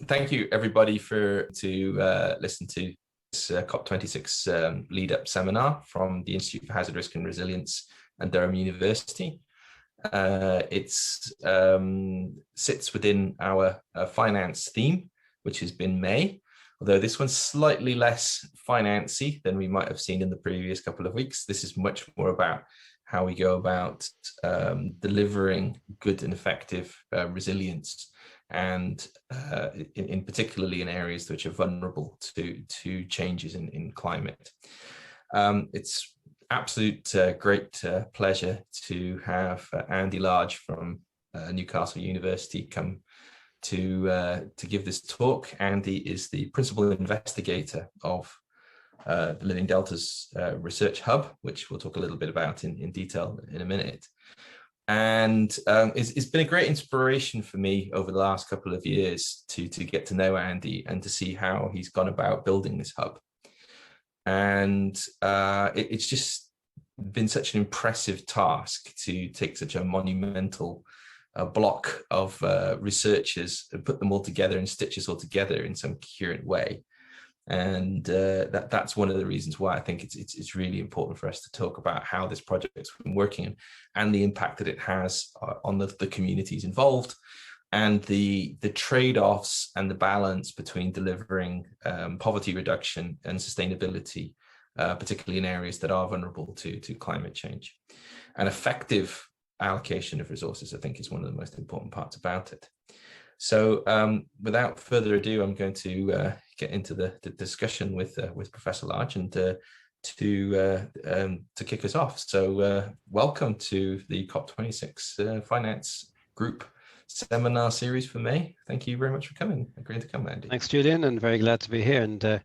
Thank you, everybody, to listen to this COP26 lead-up seminar from the Institute for Hazard Risk and Resilience and Durham University. It sits within our finance theme, which has been May, although this one's slightly less financy than we might have seen in the previous couple of weeks. This is much more about how we go about delivering good and effective resilience, and in particularly in areas which are vulnerable to changes in climate. It's absolute great pleasure to have Andy Large from Newcastle University come to give this talk. Andy is the principal investigator of the Living Deltas Research Hub, which we'll talk a little bit about in detail in a minute. And it's been a great inspiration for me over the last couple of years to get to know Andy and to see how he's gone about building this hub. And it's just been such an impressive task to take such a monumental block of researchers and put them all together and stitch us all together in some coherent way. And that's one of the reasons why I think it's really important for us to talk about how this project's been working and the impact that it has on the communities involved, and the trade-offs and the balance between delivering poverty reduction and sustainability, particularly in areas that are vulnerable to climate change. And effective allocation of resources, I think, is one of the most important parts about it. So without further ado, I'm going to get into the discussion with Professor Large and to kick us off. So welcome to the COP26 Finance Group Seminar Series for May. Thank you very much for coming. Agreeing to come, Andy. Thanks, Julian, and very glad to be here. And I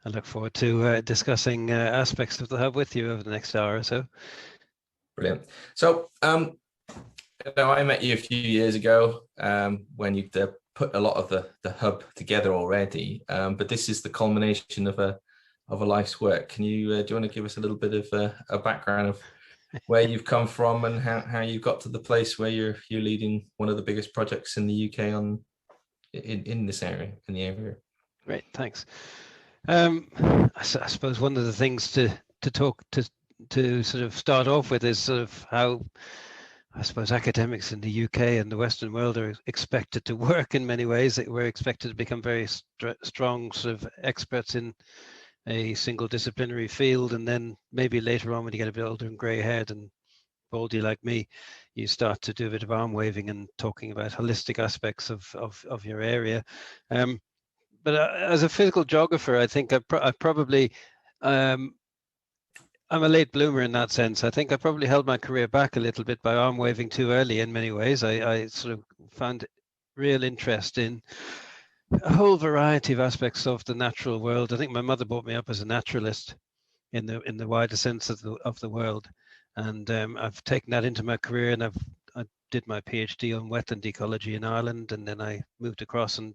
look forward to discussing aspects of the hub with you over the next hour or so. Brilliant. So I met you a few years ago when you'd put a lot of the hub together already, but this is the culmination of a life's work. Can you do you want to give us a little bit of a background of where you've come from and how you got to the place where you're leading one of the biggest projects in the UK in this area, in the area? Great, thanks. I suppose one of the things to sort of start off with is sort of how I suppose academics in the UK and the Western world are expected to work in many ways. We're expected to become very strong sort of experts in a single disciplinary field, and then maybe later on, when you get a bit older and grey-haired and baldy like me, you start to do a bit of arm waving and talking about holistic aspects of your area. But as a physical geographer, I think I probably I'm a late bloomer in that sense. I think I probably held my career back a little bit by arm waving too early in many ways. I sort of found real interest in a whole variety of aspects of the natural world. I think my mother brought me up as a naturalist in the wider sense of the world, and I've taken that into my career. And I did my PhD on wetland ecology in Ireland, and then I moved across and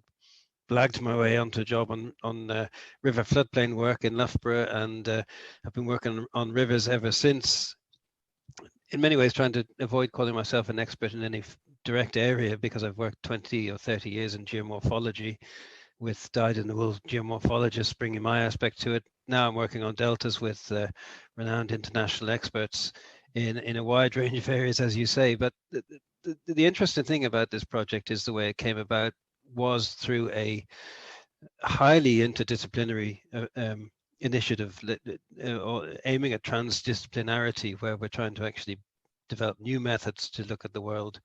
blagged my way onto a job on river floodplain work in Loughborough, and I've been working on rivers ever since, in many ways trying to avoid calling myself an expert in any direct area, because I've worked 20 or 30 years in geomorphology with dyed-in-the-wool geomorphologists bringing my aspect to it. Now I'm working on deltas with renowned international experts in a wide range of areas, as you say. But the interesting thing about this project is the way it came about was through a highly interdisciplinary initiative aiming at transdisciplinarity, where we're trying to actually develop new methods to look at the world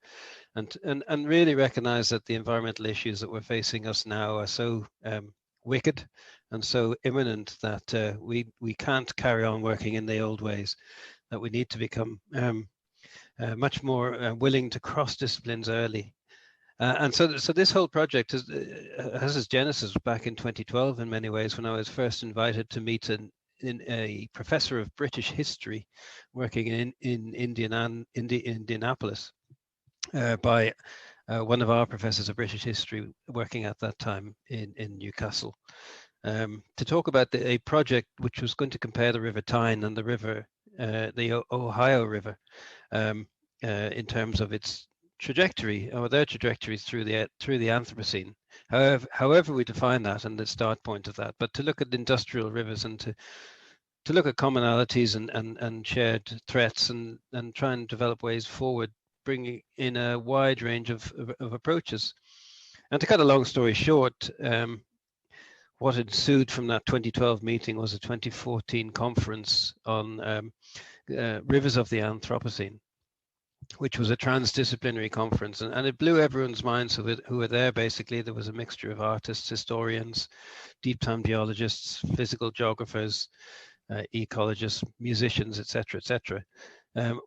and really recognize that the environmental issues that we're facing us now are so wicked and so imminent that we can't carry on working in the old ways, that we need to become much more willing to cross disciplines early. And so this whole project has its genesis back in 2012 in many ways, when I was first invited to meet a professor of British history working in Indianapolis by one of our professors of British history working at that time in Newcastle, to talk about a project which was going to compare the River Tyne and the Ohio River in terms of its trajectory, or their trajectories through the Anthropocene, however we define that and the start point of that, but to look at industrial rivers and to look at commonalities and shared threats and try and develop ways forward, bringing in a wide range of approaches. And to cut a long story short, what ensued from that 2012 meeting was a 2014 conference on rivers of the Anthropocene, which was a transdisciplinary conference, and it blew everyone's minds who were there. Basically, there was a mixture of artists, historians, deep time geologists, physical geographers, ecologists, musicians, etc., etc.,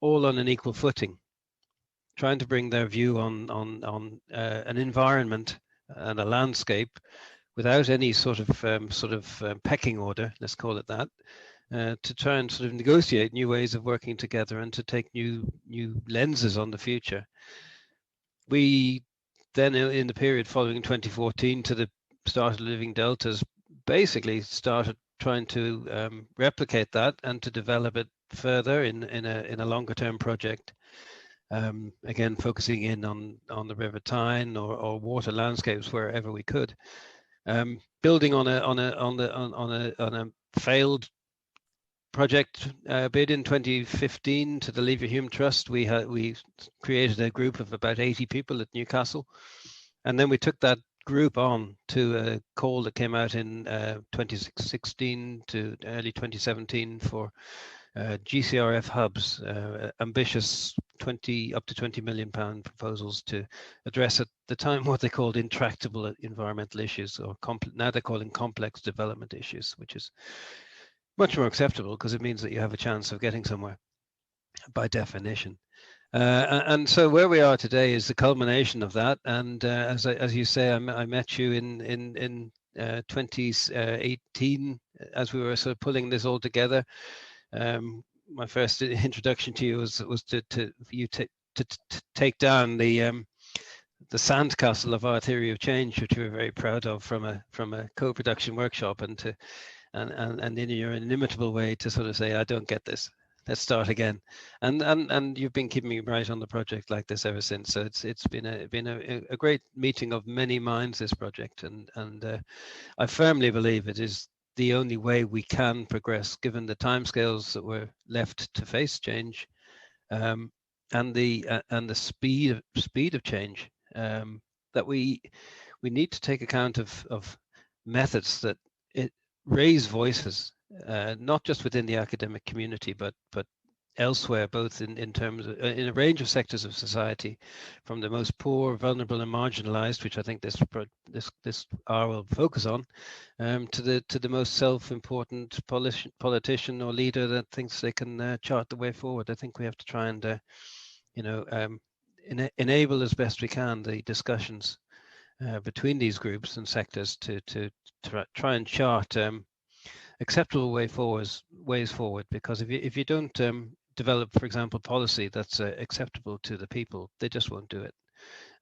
all on an equal footing, trying to bring their view on an environment and a landscape without any sort of pecking order, let's call it that, to try and sort of negotiate new ways of working together and to take new lenses on the future. We then, in the period following 2014 to the start of Living Deltas, basically started trying to replicate that and to develop it further in a longer term project. Again, focusing in on the River Tyne or water landscapes wherever we could. Building on a failed project bid in 2015 to the Leave Your Hume Trust, we created a group of about 80 people at Newcastle, and then we took that group on to a call that came out in 2016 to early 2017 for GCRF hubs, ambitious up to £20 million proposals to address at the time what they called intractable environmental issues, or now they're calling complex development issues, which is much more acceptable because it means that you have a chance of getting somewhere by definition. And so where we are today is the culmination of that. And as you say, I met you in 2018 as we were sort of pulling this all together. My first introduction to you was to take down the sandcastle of our theory of change, which we were very proud of from a co-production workshop, and in your inimitable way to sort of say, I don't get this, let's start again. And you've been keeping me right on the project like this ever since. So it's been a great meeting of many minds, this project, and I firmly believe it is the only way we can progress, given the timescales that we're left to face change, and the speed of change. That we need to take account of methods that raise voices, not just within the academic community, but elsewhere, both in terms of in a range of sectors of society, from the most poor, vulnerable, and marginalized, which I think this hour will focus on, to the most self-important politician or leader that thinks they can chart the way forward. I think we have to try and enable as best we can the discussions between these groups and sectors to try and chart acceptable ways forward. Because if you don't develop, for example, policy that's acceptable to the people, they just won't do it.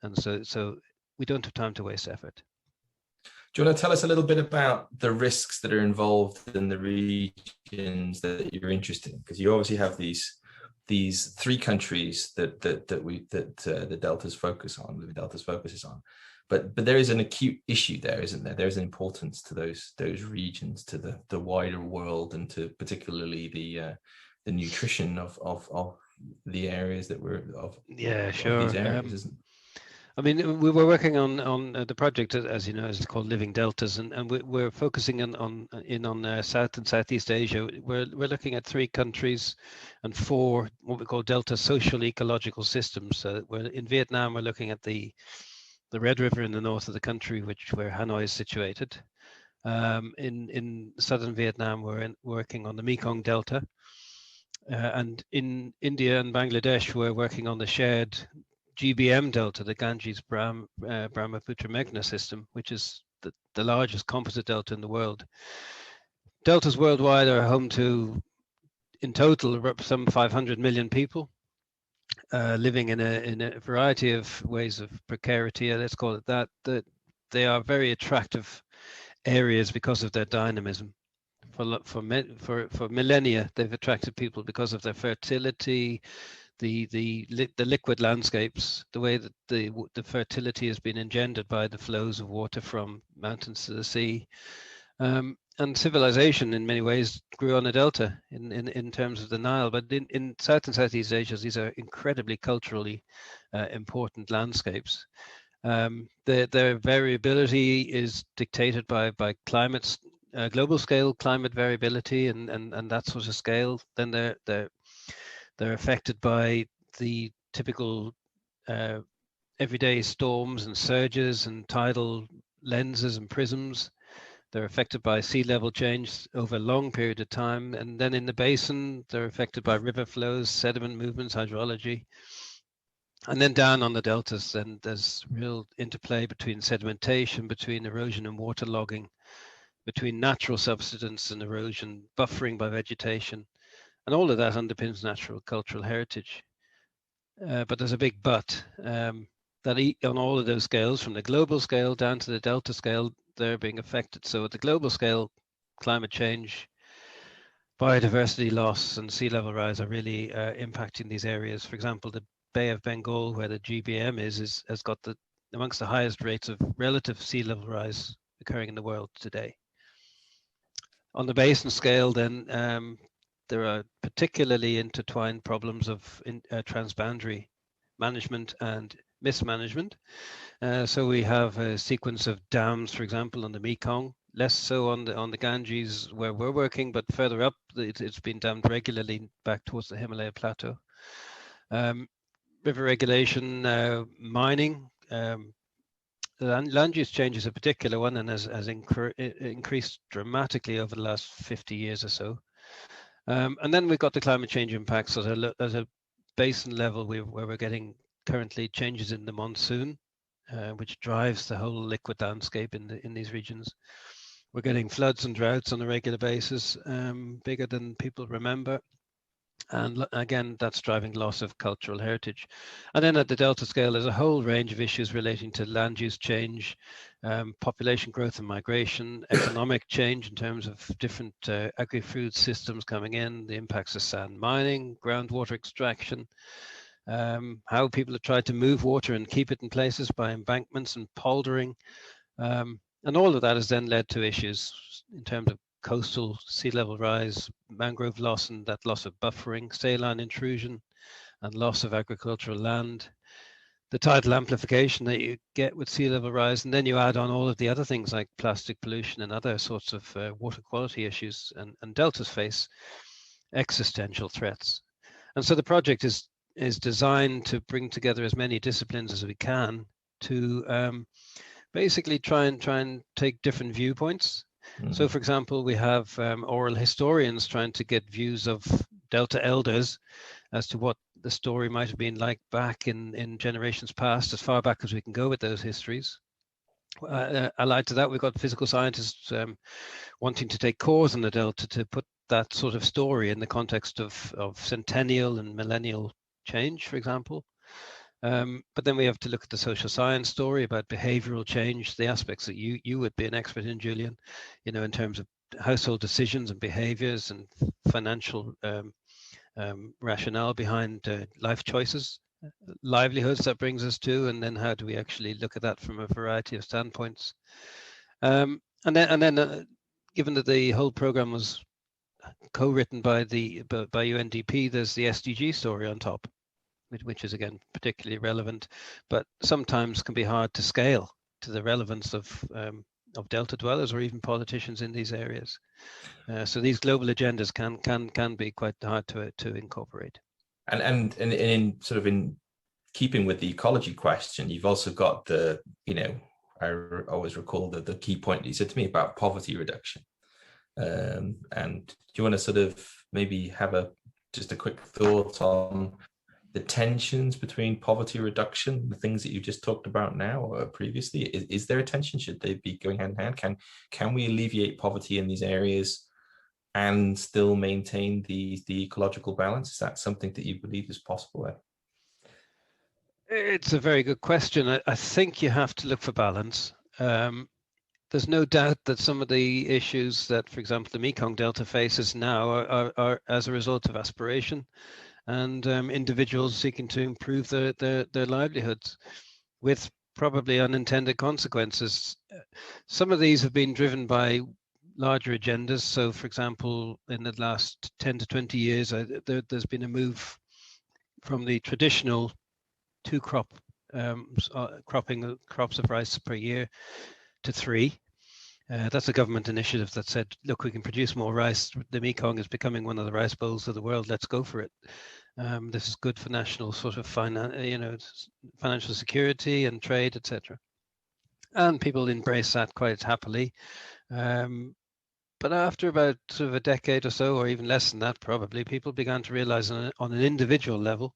And so we don't have time to waste effort. Do you want to tell us a little bit about the risks that are involved in the regions that you're interested in? Because you obviously have these three countries that the Deltas focus on, the Deltas focuses on. But there is an acute issue there, isn't there? There is an importance to those regions, to the wider world, and to particularly the nutrition of the areas that we're of. Yeah, sure. Of these areas, isn't it? I mean, we were working on the project, as you know, is called Living Deltas, and we're focusing on South and Southeast Asia. We're looking at 3 countries and 4 what we call Delta social ecological systems. So in Vietnam, we're looking at the Red River in the north of the country, where Hanoi is situated. In southern Vietnam, we're working on the Mekong Delta. And in India and Bangladesh, we're working on the shared GBM Delta, the Ganges Brahmaputra Meghna system, which is the largest composite delta in the world. Deltas worldwide are home to, in total, some 500 million people living in a variety of ways of precarity, let's call it that. That they are very attractive areas because of their dynamism. For millennia, they've attracted people because of their fertility, the liquid landscapes, the way that the fertility has been engendered by the flows of water from mountains to the sea. And civilization in many ways grew on a delta in terms of the Nile, but in South and Southeast Asia, these are incredibly culturally important landscapes. Their variability is dictated by climates, global scale climate variability, and that sort of scale. Then they're affected by the typical everyday storms and surges and tidal lenses and prisms. They're affected by sea level change over a long period of time. And then in the basin, they're affected by river flows, sediment movements, hydrology. And then down on the deltas, then there's real interplay between sedimentation, between erosion and waterlogging, between natural subsidence and erosion, buffering by vegetation. And all of that underpins natural cultural heritage. But there's a big but, that on all of those scales, from the global scale down to the delta scale, they're being affected. So at the global scale, climate change, biodiversity loss, and sea level rise are really impacting these areas. For example, the Bay of Bengal, where the GBM has got amongst the highest rates of relative sea level rise occurring in the world today. On the basin scale, then there are particularly intertwined problems of transboundary management and mismanagement. So we have a sequence of dams, for example, on the Mekong, less so on the Ganges where we're working, but further up, it's been dammed regularly back towards the Himalaya plateau. River regulation, mining, land use change is a particular one and has increased dramatically over the last 50 years or so. And then we've got the climate change impacts at a basin level where we're getting currently changes in the monsoon, which drives the whole liquid landscape in these regions. We're getting floods and droughts on a regular basis, bigger than people remember. And again, that's driving loss of cultural heritage. And then at the delta scale, there's a whole range of issues relating to land use change, population growth and migration, economic change in terms of different agri-food systems coming in, the impacts of sand mining, groundwater extraction, how people have tried to move water and keep it in places by embankments and poldering. And all of that has then led to issues in terms of coastal sea level rise, mangrove loss and that loss of buffering, saline intrusion and loss of agricultural land, the tidal amplification that you get with sea level rise, and then you add on all of the other things like plastic pollution and other sorts of water quality issues, and deltas face existential threats. And so the project is designed to bring together as many disciplines as we can to basically try and take different viewpoints. Mm-hmm. So, for example, we have oral historians trying to get views of Delta elders as to what the story might have been like back in generations past, as far back as we can go with those histories. Allied to that, we've got physical scientists wanting to take course in the Delta to put that sort of story in the context of centennial and millennial change, for example. But then we have to look at the social science story about behavioral change, the aspects that you would be an expert in, Julian, in terms of household decisions and behaviors and financial rationale behind life choices, livelihoods that brings us to, and then how do we actually look at that from a variety of standpoints. And then given that the whole program was co-written by UNDP, there's the SDG story on top, which is again particularly relevant, but sometimes can be hard to scale to the relevance of Delta dwellers or even politicians in these areas. So these global agendas can be quite hard to incorporate. And in keeping with the ecology question, you've also got I always recall the key point that you said to me about poverty reduction. And do you want to sort of maybe have just a quick thought on the tensions between poverty reduction, the things that you just talked about now or previously? Is there a tension? Should they be going hand in hand? Can we alleviate poverty in these areas and still maintain the ecological balance? Is that something that you believe is possible? It's a very good question. I think you have to look for balance. There's no doubt that some of the issues that, for example, the Mekong Delta faces now are as a result of aspiration and individuals seeking to improve their livelihoods, with probably unintended consequences. Some of these have been driven by larger agendas. So, for example, in the last 10 to 20 years, there's been a move from the traditional two-crop cropping crops of rice per year to 3. That's a government initiative that said, look, we can produce more rice. The Mekong is becoming one of the rice bowls of the world. Let's go for it. This is good for national sort of financial security and trade, etc. And people embrace that quite happily. But after about sort of a decade or so, or even less than that, probably, people began to realize on an individual level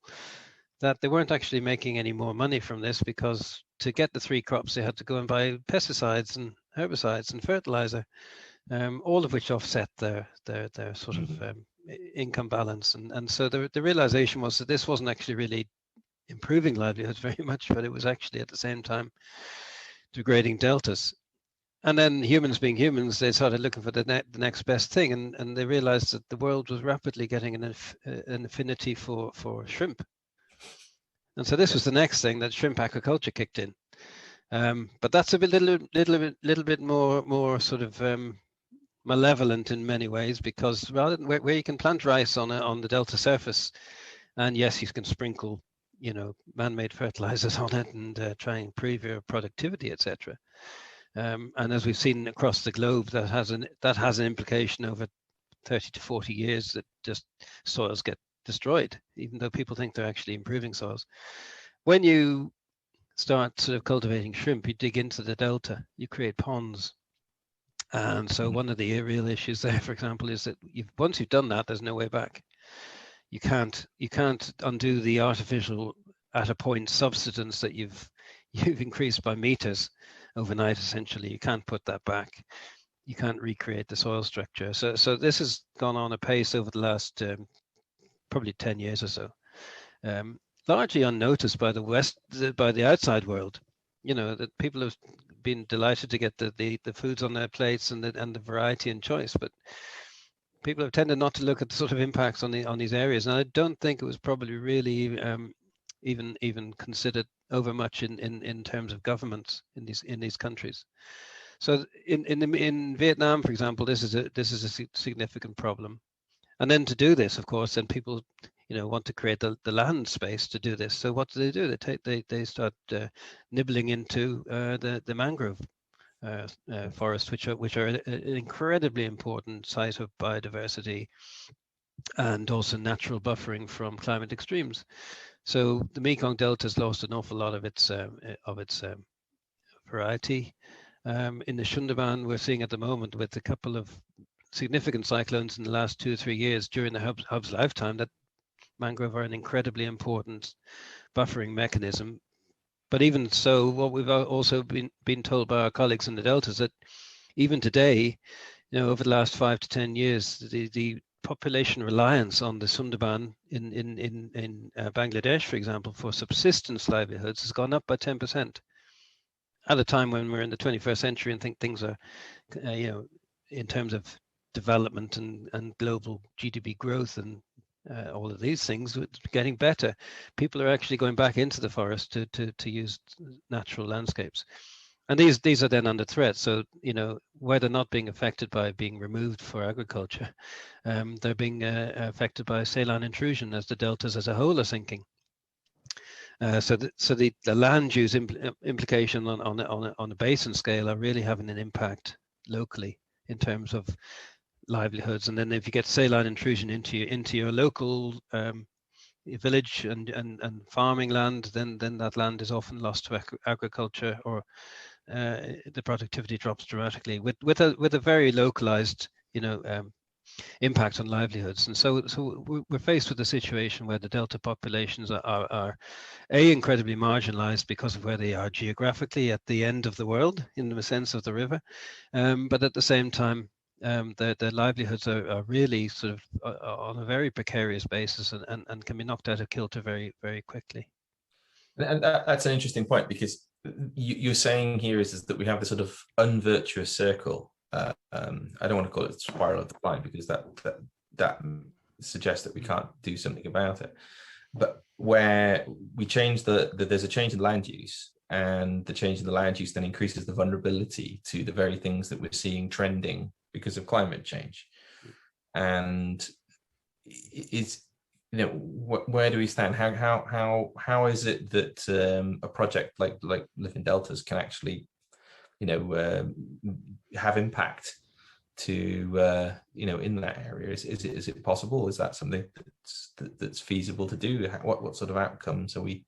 that they weren't actually making any more money from this, because to get the 3 crops, they had to go and buy pesticides and herbicides and fertilizer, all of which offset their sort of income balance. And so the realization was that this wasn't actually really improving livelihoods very much, but it was actually at the same time degrading deltas. And then humans being humans, they started looking for the next best thing, and they realized that the world was rapidly getting an affinity for shrimp. And so this was the next thing, that shrimp aquaculture kicked in. But that's a little bit more sort of malevolent in many ways, because rather than where you can plant rice on the delta surface, and yes, you can sprinkle man-made fertilizers on it and try and improve your productivity, etc. And as we've seen across the globe, that has an implication over 30 to 40 years, that just soils get destroyed, even though people think they're actually improving soils. When you start sort of cultivating shrimp, you dig into the delta, you create ponds. And so one of the real issues there, for example, is that once you've done that, there's no way back. You can't undo the artificial at a point subsidence that you've increased by meters overnight. Essentially, you can't put that back. You can't recreate the soil structure. So this has gone on apace over the last probably 10 years or so, largely unnoticed by the outside world. That people have been delighted to get the foods on their plates and the variety and choice, but people have tended not to look at the sort of impacts on these areas. And I don't think it was probably really even considered over much in terms of governments in these countries. So in Vietnam, for example, this is a significant problem. And then to do this, of course, then people want to create the land space to do this. So what do? They start nibbling into the mangrove forest, which are an incredibly important site of biodiversity and also natural buffering from climate extremes. So the Mekong Delta has lost an awful lot of its variety. In the Sundarban, we're seeing at the moment, with a couple of significant cyclones in the last 2 or 3 years during the hub's lifetime, that mangrove are an incredibly important buffering mechanism. But even so, what we've also been told by our colleagues in the delta is that even today, over the last 5 to 10 years, the population reliance on the Sundarban in Bangladesh, for example, for subsistence livelihoods has gone up by 10%. At a time when we're in the 21st century and think things are, in terms of development and global GDP growth and all of these things getting better, people are actually going back into the forest to use natural landscapes, and these are then under threat. So where they're not being affected by being removed for agriculture, they're being affected by saline intrusion as the deltas as a whole are sinking. So the land use implication on a basin scale are really having an impact locally in terms of livelihoods. And then if you get saline intrusion into your local village and farming land, then that land is often lost to agriculture, or the productivity drops dramatically with a very localized impact on livelihoods. And so we're faced with a situation where the delta populations are incredibly marginalized because of where they are geographically at the end of the world in the sense of the river, but at the same time their livelihoods are really sort of on a very precarious basis and can be knocked out of kilter very, very quickly. And that's an interesting point, because you're saying here is that we have this sort of unvirtuous circle. I don't want to call it spiral of decline, because that suggest that we can't do something about it. But where we change there's a change in land use, and the change in the land use then increases the vulnerability to the very things that we're seeing trending because of climate change. And it's, where do we stand? How is it that a project like Living Deltas can actually, have impact to in that area? Is it possible? Is that something that's feasible to do? What sort of outcomes are we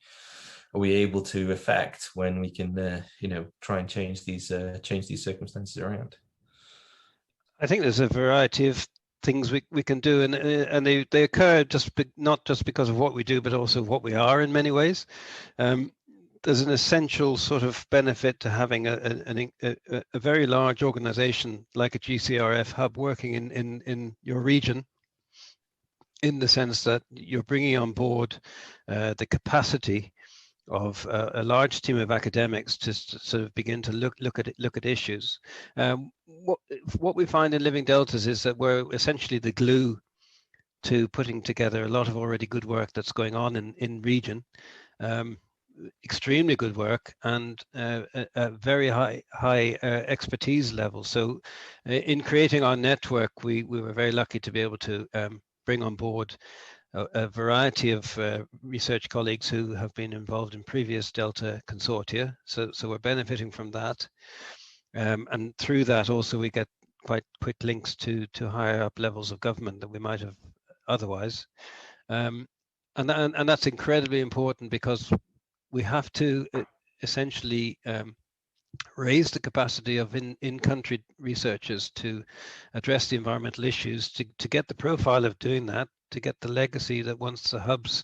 able to affect when we can try and change these circumstances around? I think there's a variety of things we can do, and they occur not just because of what we do, but also what we are in many ways. There's an essential sort of benefit to having a very large organization like a GCRF hub working in your region, in the sense that you're bringing on board the capacity of a large team of academics to sort of begin to look at issues. What we find in Living Deltas is that we're essentially the glue to putting together a lot of already good work that's going on in region. Extremely good work, and a very high expertise level. So in creating our network, we were very lucky to be able to bring on board a variety of research colleagues who have been involved in previous Delta consortia. So we're benefiting from that. And through that also we get quite quick links to higher up levels of government that we might have otherwise. And that's incredibly important, because we have to essentially raise the capacity of in-country researchers to address the environmental issues, to get the profile of doing that, to get the legacy that once the hub's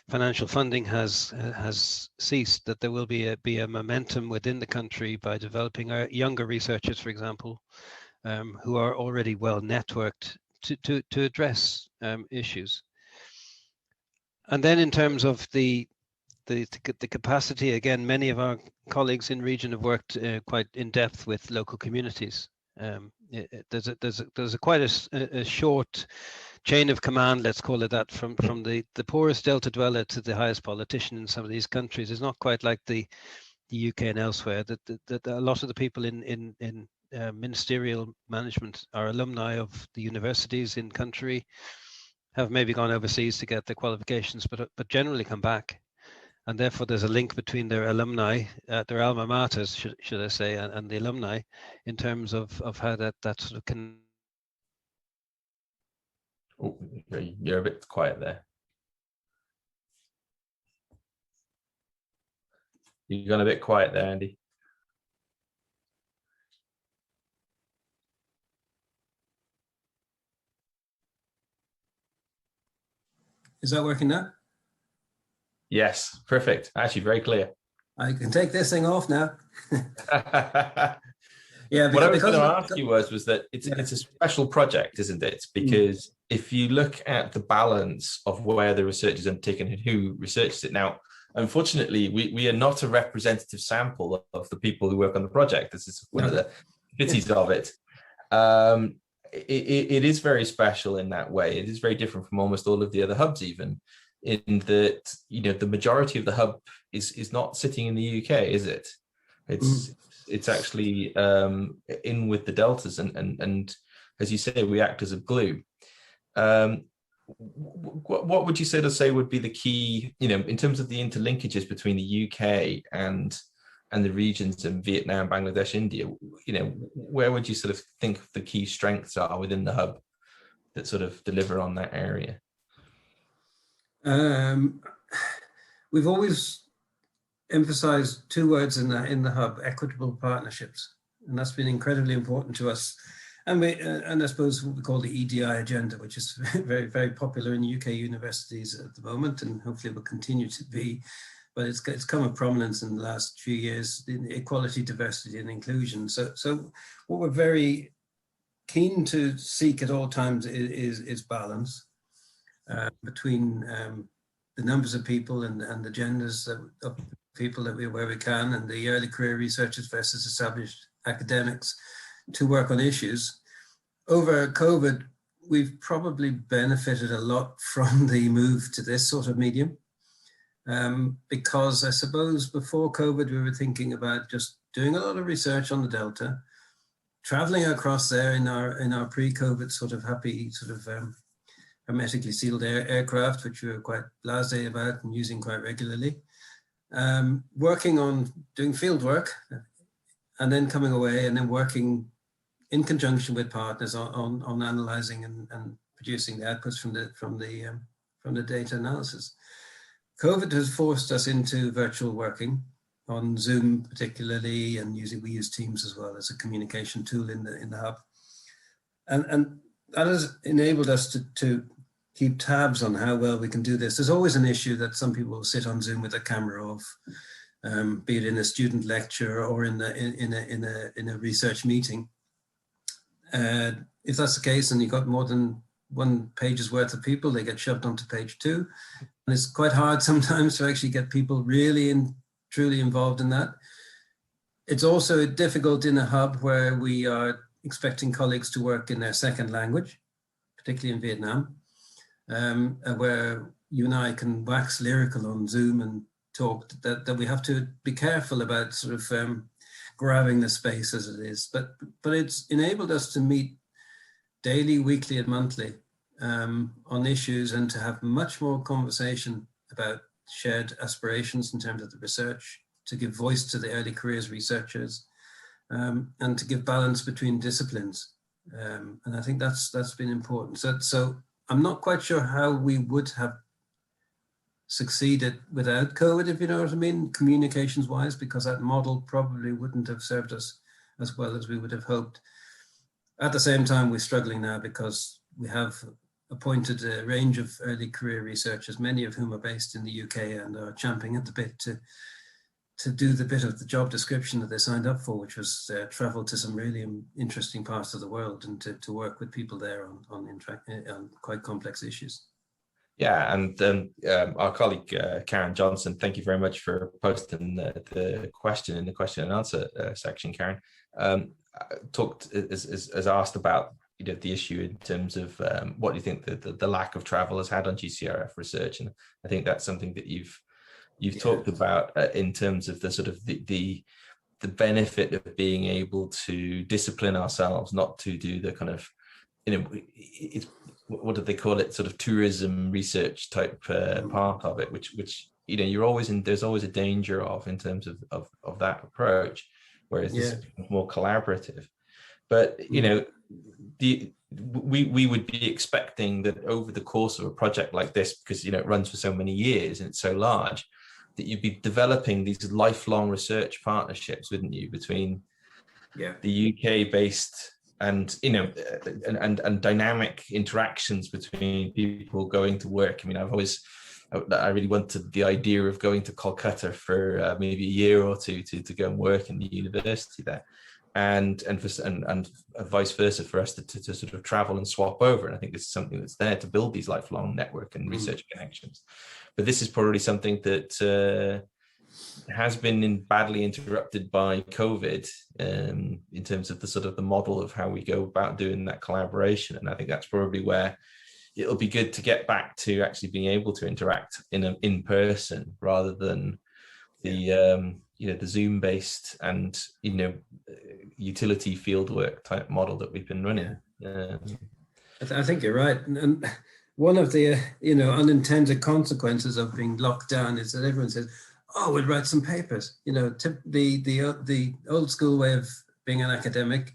financial funding has ceased, that there will be a momentum within the country by developing our younger researchers, for example, who are already well networked to address issues. And then in terms of the capacity, again, many of our colleagues in region have worked quite in depth with local communities. There's quite a short chain of command, let's call it that, from the poorest Delta dweller to the highest politician in some of these countries. It's not quite like the UK and elsewhere. That a lot of the people in ministerial management are alumni of the universities in country, have maybe gone overseas to get their qualifications, but generally come back. And therefore, there's a link between their alumni, their alma maters, should I say, and the alumni, in terms of how that sort of can. Oh, you're a bit quiet there. You've gone a bit quiet there, Andy. Is that working now? Yes, perfect. Actually, very clear. I can take this thing off now. Yeah, what I was going to ask you was that it's a special project, isn't it? Because if you look at the balance of where the research is undertaken and who researches it now, unfortunately, we are not a representative sample of the people who work on the project. This is one of the pities of it. It is very special in that way. It is very different from almost all of the other hubs, even in that, the majority of the hub is not sitting in the UK, is it? It's actually in with the deltas, and as you say, we act as a glue. What would you say would be the key, in terms of the interlinkages between the UK and the regions in Vietnam, Bangladesh, India? Where would you sort of think the key strengths are within the hub that sort of deliver on that area? We've always emphasized two words in the hub: equitable partnerships, and that's been incredibly important to us. And I suppose what we call the EDI agenda, which is very, very popular in UK universities at the moment, and hopefully will continue to be. But it's come of prominence in the last few years: in equality, diversity, and inclusion. So what we're very keen to seek at all times is balance between the numbers of people and the genders of people where we can, and the early career researchers versus established academics, to work on issues. Over COVID, we've probably benefited a lot from the move to this sort of medium, because I suppose before COVID, we were thinking about just doing a lot of research on the Delta, traveling across there in our pre-COVID sort of happy, sort of hermetically sealed aircraft, which we were quite blasé about and using quite regularly, working on doing field work, and then coming away and then working in conjunction with partners on analyzing and producing the outputs from the data analysis. COVID has forced us into virtual working on Zoom particularly, and we use Teams as well as a communication tool in the hub. And that has enabled us to keep tabs on how well we can do this. There's always an issue that some people will sit on Zoom with a camera off, be it in a student lecture or in a research meeting. If that's the case and you've got more than one page's worth of people, they get shoved onto page 2. And it's quite hard sometimes to actually get people really truly involved in that. It's also difficult in a hub where we are expecting colleagues to work in their second language, particularly in Vietnam, where you and I can wax lyrical on Zoom and talk, that we have to be careful about sort of grabbing the space as it is. But it's enabled us to meet daily, weekly and monthly on issues, and to have much more conversation about shared aspirations in terms of the research, to give voice to the early careers researchers, and to give balance between disciplines. And I think that's been important. So I'm not quite sure how we would have succeeded without COVID, if you know what I mean, communications wise, because that model probably wouldn't have served us as well as we would have hoped. At the same time, we're struggling now because we have appointed a range of early career researchers, many of whom are based in the UK and are champing at the bit to do the bit of the job description that they signed up for, which was travel to some really interesting parts of the world and to work with people there on quite complex issues. Yeah, and our colleague Karen Johnson, thank you very much for posting the question in the question and answer section. Karen has asked about the issue in terms of what do you think the lack of travel has had on GCRF research, and I think that's something that you've talked about in terms of the sort of the benefit of being able to discipline ourselves not to do the kind of it's, what do they call it, sort of tourism research type part of it, which you're always in, there's always a danger of in terms of that approach, whereas this is more collaborative. But we would be expecting that over the course of a project like this, because it runs for so many years and it's so large, that you'd be developing these lifelong research partnerships, wouldn't you, between the UK based and and dynamic interactions between people going to work. I mean, I really wanted the idea of going to Calcutta for maybe a year or two to go and work in the university there, and vice versa for us to sort of travel and swap over. And I think this is something that's there to build these lifelong network and research connections. But this is probably something that has been badly interrupted by COVID in terms of the sort of the model of how we go about doing that collaboration. And I think that's probably where it'll be good to get back to actually being able to interact in person rather than the the Zoom based and utility fieldwork type model that we've been running. I think you're right, and one of the unintended consequences of being locked down is that everyone says, "Oh, we'll write some papers." The old school way of being an academic.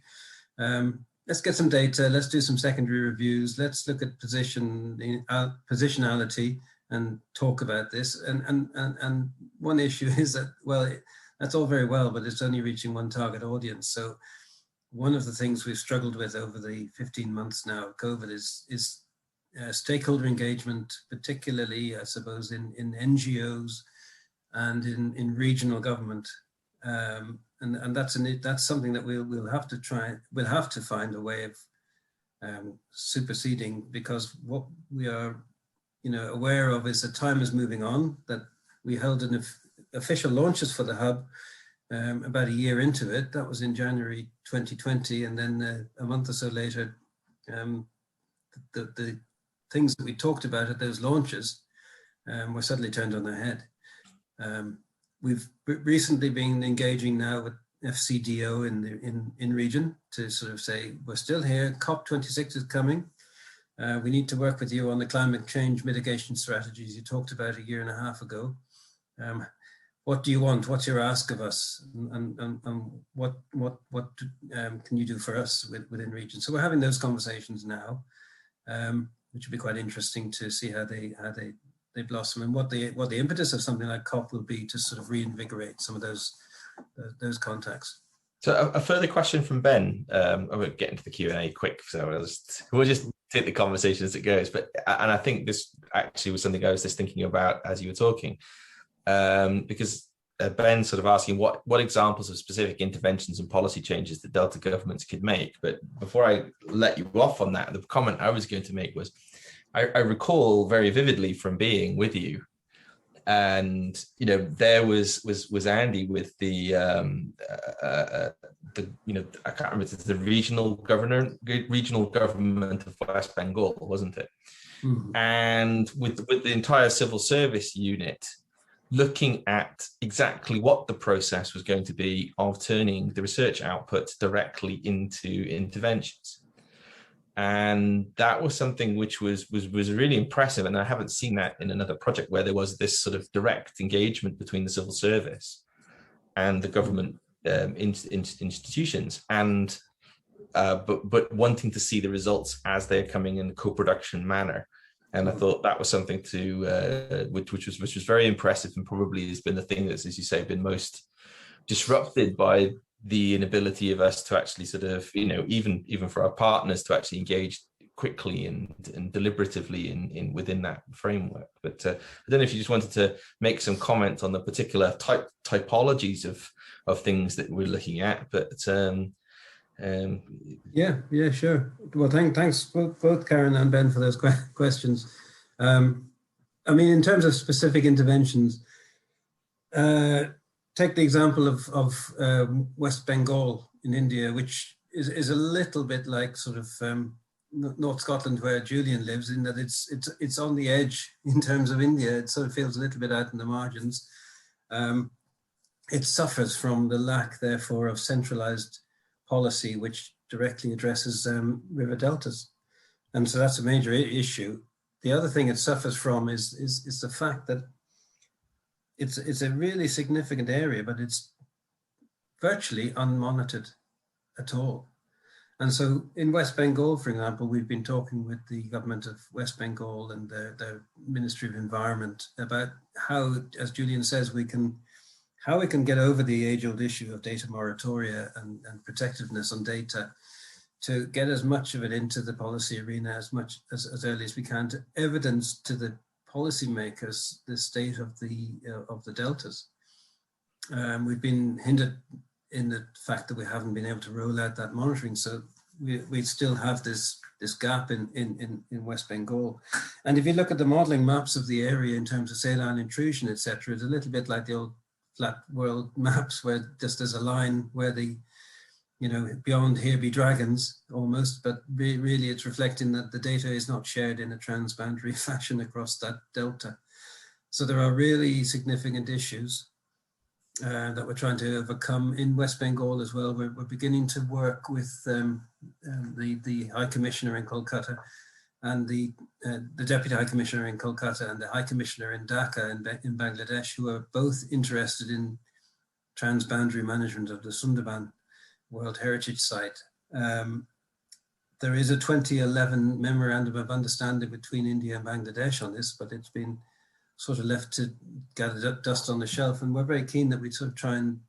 Let's get some data. Let's do some secondary reviews. Let's look at positionality and talk about this. And one issue is that, well, that's all very well, but it's only reaching one target audience. So one of the things we've struggled with over the 15 months now of COVID is stakeholder engagement, particularly, I suppose, in NGOs and in regional government. And that's something that we'll have to find a way of superseding, because what we are aware of is that time is moving on, that we held an official launches for the hub about a year into it. That was in January 2020, and then a month or so later, the things that we talked about at those launches were suddenly turned on their head. We've recently been engaging now with FCDO in region to sort of say, we're still here, COP26 is coming. We need to work with you on the climate change mitigation strategies you talked about a year and a half ago. What do you want? What's your ask of us? And what can you do for us within region? So we're having those conversations now, which will be quite interesting to see how they blossom, and what the impetus of something like COP will be to sort of reinvigorate some of those contacts. So a further question from Ben. I won't get into the Q&A quick, so we'll just take the conversation as it goes. And I think this actually was something I was just thinking about as you were talking, because Ben sort of asking what examples of specific interventions and policy changes that Delta governments could make. But before I let you off on that, the comment I was going to make was, I recall very vividly from being with you, and there was Andy with the I can't remember, the regional government of West Bengal, wasn't it? Mm-hmm. And with the entire civil service unit looking at exactly what the process was going to be of turning the research output directly into interventions. And that was something which was really impressive. And I haven't seen that in another project where there was this sort of direct engagement between the civil service and the government institutions, and but wanting to see the results as they're coming in a co-production manner. And I thought that was something which was very impressive, and probably has been the thing that's, as you say, been most disrupted by the inability of us to actually sort of, even for our partners to actually engage quickly and deliberatively within that framework. But I don't know if you just wanted to make some comment on the particular typologies of things that we're looking at. But yeah, sure. Well, thanks both Karen and Ben for those questions. I mean, in terms of specific interventions, take the example of West Bengal in India, which is a little bit like sort of North Scotland, where Julian lives, in that it's on the edge in terms of India. It sort of feels a little bit out in the margins. It suffers from the lack, therefore, of centralized policy which directly addresses river deltas, and so that's a major issue. The other thing it suffers from is the fact that it's a really significant area, but it's virtually unmonitored at all. And so in West Bengal, for example, we've been talking with the government of West Bengal and their Ministry of Environment about how, as Julian says, how we can get over the age-old issue of data moratoria and protectiveness on data, to get as much of it into the policy arena as early as we can, to evidence to the policymakers the state of the deltas. We've been hindered in the fact that we haven't been able to roll out that monitoring, so we still have this gap in West Bengal. And if you look at the modelling maps of the area in terms of saline intrusion, etc., it's a little bit like the old flat world maps, where just there's a line where beyond here be dragons almost, but really it's reflecting that the data is not shared in a transboundary fashion across that delta. So there are really significant issues that we're trying to overcome in West Bengal as well. We're beginning to work with the High Commissioner in Kolkata and the Deputy High Commissioner in Kolkata and the High Commissioner in Dhaka in Bangladesh, who are both interested in transboundary management of the Sundarban World Heritage Site. There is a 2011 Memorandum of Understanding between India and Bangladesh on this, but it's been sort of left to gather dust on the shelf, and we're very keen that we sort of try and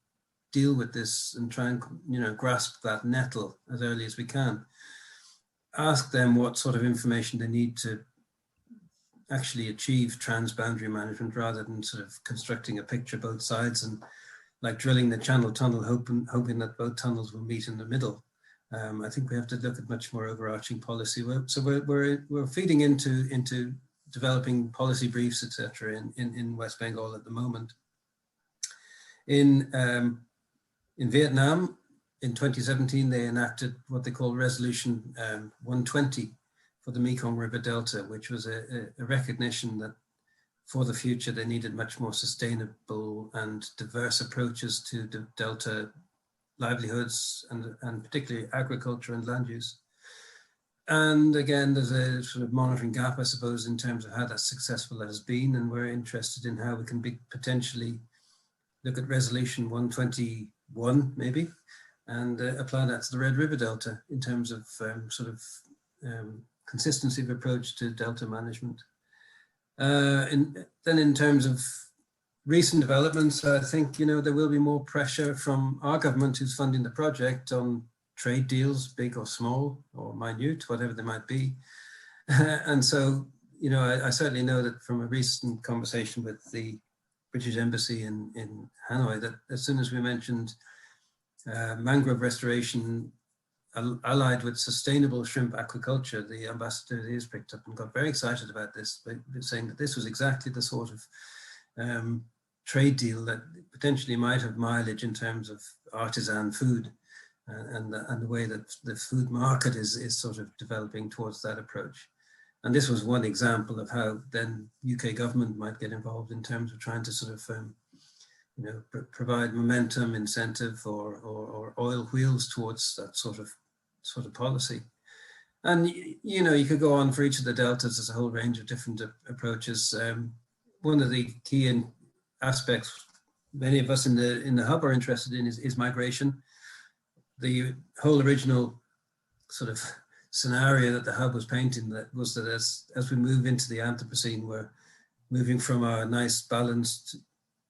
deal with this and try and grasp that nettle as early as we can. Ask them what sort of information they need to actually achieve transboundary management, rather than sort of constructing a picture both sides and like drilling the Channel Tunnel, hoping that both tunnels will meet in the middle. I think we have to look at much more overarching policy. So we're feeding into developing policy briefs, etc., in West Bengal at the moment. In Vietnam, in 2017, they enacted what they call Resolution 120, for the Mekong River Delta, which was a recognition that for the future they needed much more sustainable and diverse approaches to the Delta livelihoods and particularly agriculture and land use. And again, there's a sort of monitoring gap, I suppose, in terms of how that successful that has been. And we're interested in how we can potentially look at resolution 121, maybe, and apply that to the Red River Delta in terms of consistency of approach to Delta management. Then in terms of recent developments, I think, there will be more pressure from our government who's funding the project on trade deals, big or small or minute, whatever they might be. And so, I certainly know that from a recent conversation with the British Embassy in Hanoi, that as soon as we mentioned mangrove restoration allied with sustainable shrimp aquaculture, the ambassador's ears picked up and got very excited about this, saying that this was exactly the sort of trade deal that potentially might have mileage in terms of artisan food and the way that the food market is sort of developing towards that approach. And this was one example of how then UK government might get involved in terms of trying to sort of provide momentum, incentive, or oil wheels towards that sort of policy. And you could go on for each of the deltas. There's a whole range of different approaches. One of the key aspects many of us in the hub are interested in is migration. The whole original sort of scenario that the hub was painting that was that as we move into the Anthropocene, we're moving from our nice balanced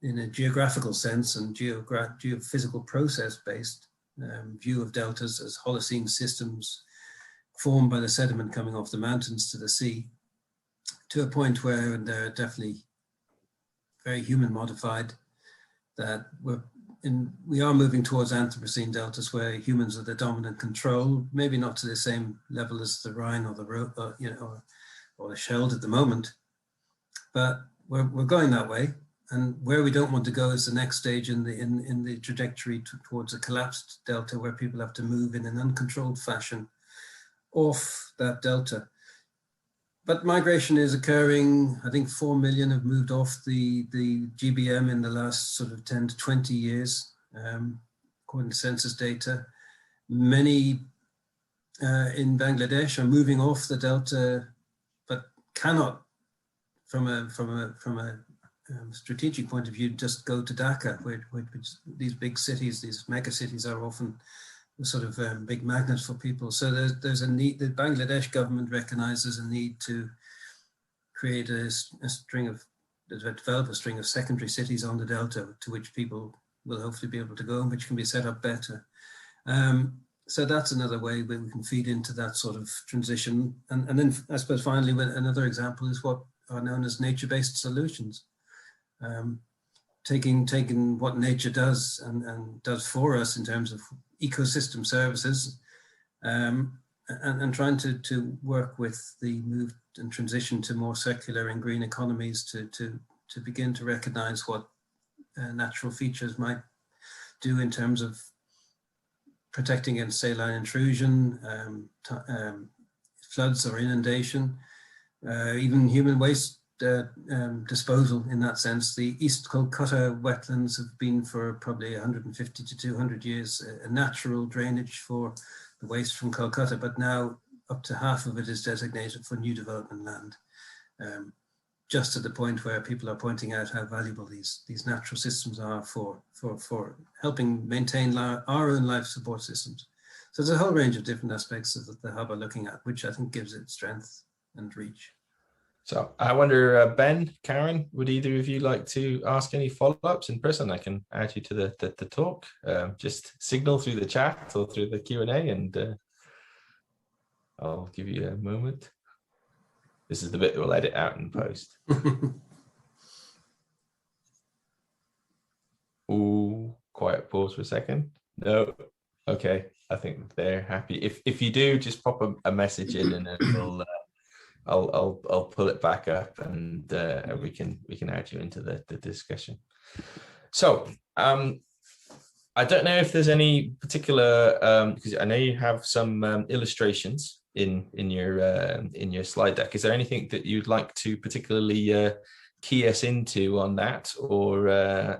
in a geographical sense and geophysical process-based view of deltas as Holocene systems formed by the sediment coming off the mountains to the sea, to a point where they're definitely very human modified, that we are moving towards Anthropocene deltas where humans are the dominant control, maybe not to the same level as the Rhine or or the Scheldt at the moment, but we're going that way. And where we don't want to go is the next stage in the trajectory towards a collapsed delta where people have to move in an uncontrolled fashion off that delta. But migration is occurring. I think 4 million have moved off the GBM in the last sort of 10 to 20 years, according to census data. Many in Bangladesh are moving off the delta, but cannot, from a strategic point of view, just go to Dhaka, which these big cities, these mega cities, are often sort of big magnets for people. So there's a need. The Bangladesh government recognizes a need to create develop a string of secondary cities on the delta to which people will hopefully be able to go and which can be set up better. So that's another way where we can feed into that sort of transition. And then I suppose finally, another example is what are known as nature-based solutions. Taking what nature does and does for us in terms of ecosystem services, and trying to work with the move and transition to more circular and green economies to begin to recognize what natural features might do in terms of protecting against saline intrusion, floods or inundation, even human waste disposal in that sense. The East Kolkata wetlands have been for probably 150 to 200 years a natural drainage for the waste from Kolkata, but now up to half of it is designated for new development land, just at the point where people are pointing out how valuable these natural systems are for helping maintain our own life support systems. So there's a whole range of different aspects that the hub are looking at, which I think gives it strength and reach. So I wonder, Ben, Karen, would either of you like to ask any follow-ups in person? I can add you to the talk. Just signal through the chat or through the Q&A, and I'll give you a moment. This is the bit we'll edit out and post. Ooh, quiet pause for a second. No, okay. I think they're happy. If you do, just pop a message in, and then we'll. I'll pull it back up, and we can add you into the discussion. So I don't know if there's any particular because I know you have some illustrations in your slide deck. Is there anything that you'd like to particularly key us into on that, or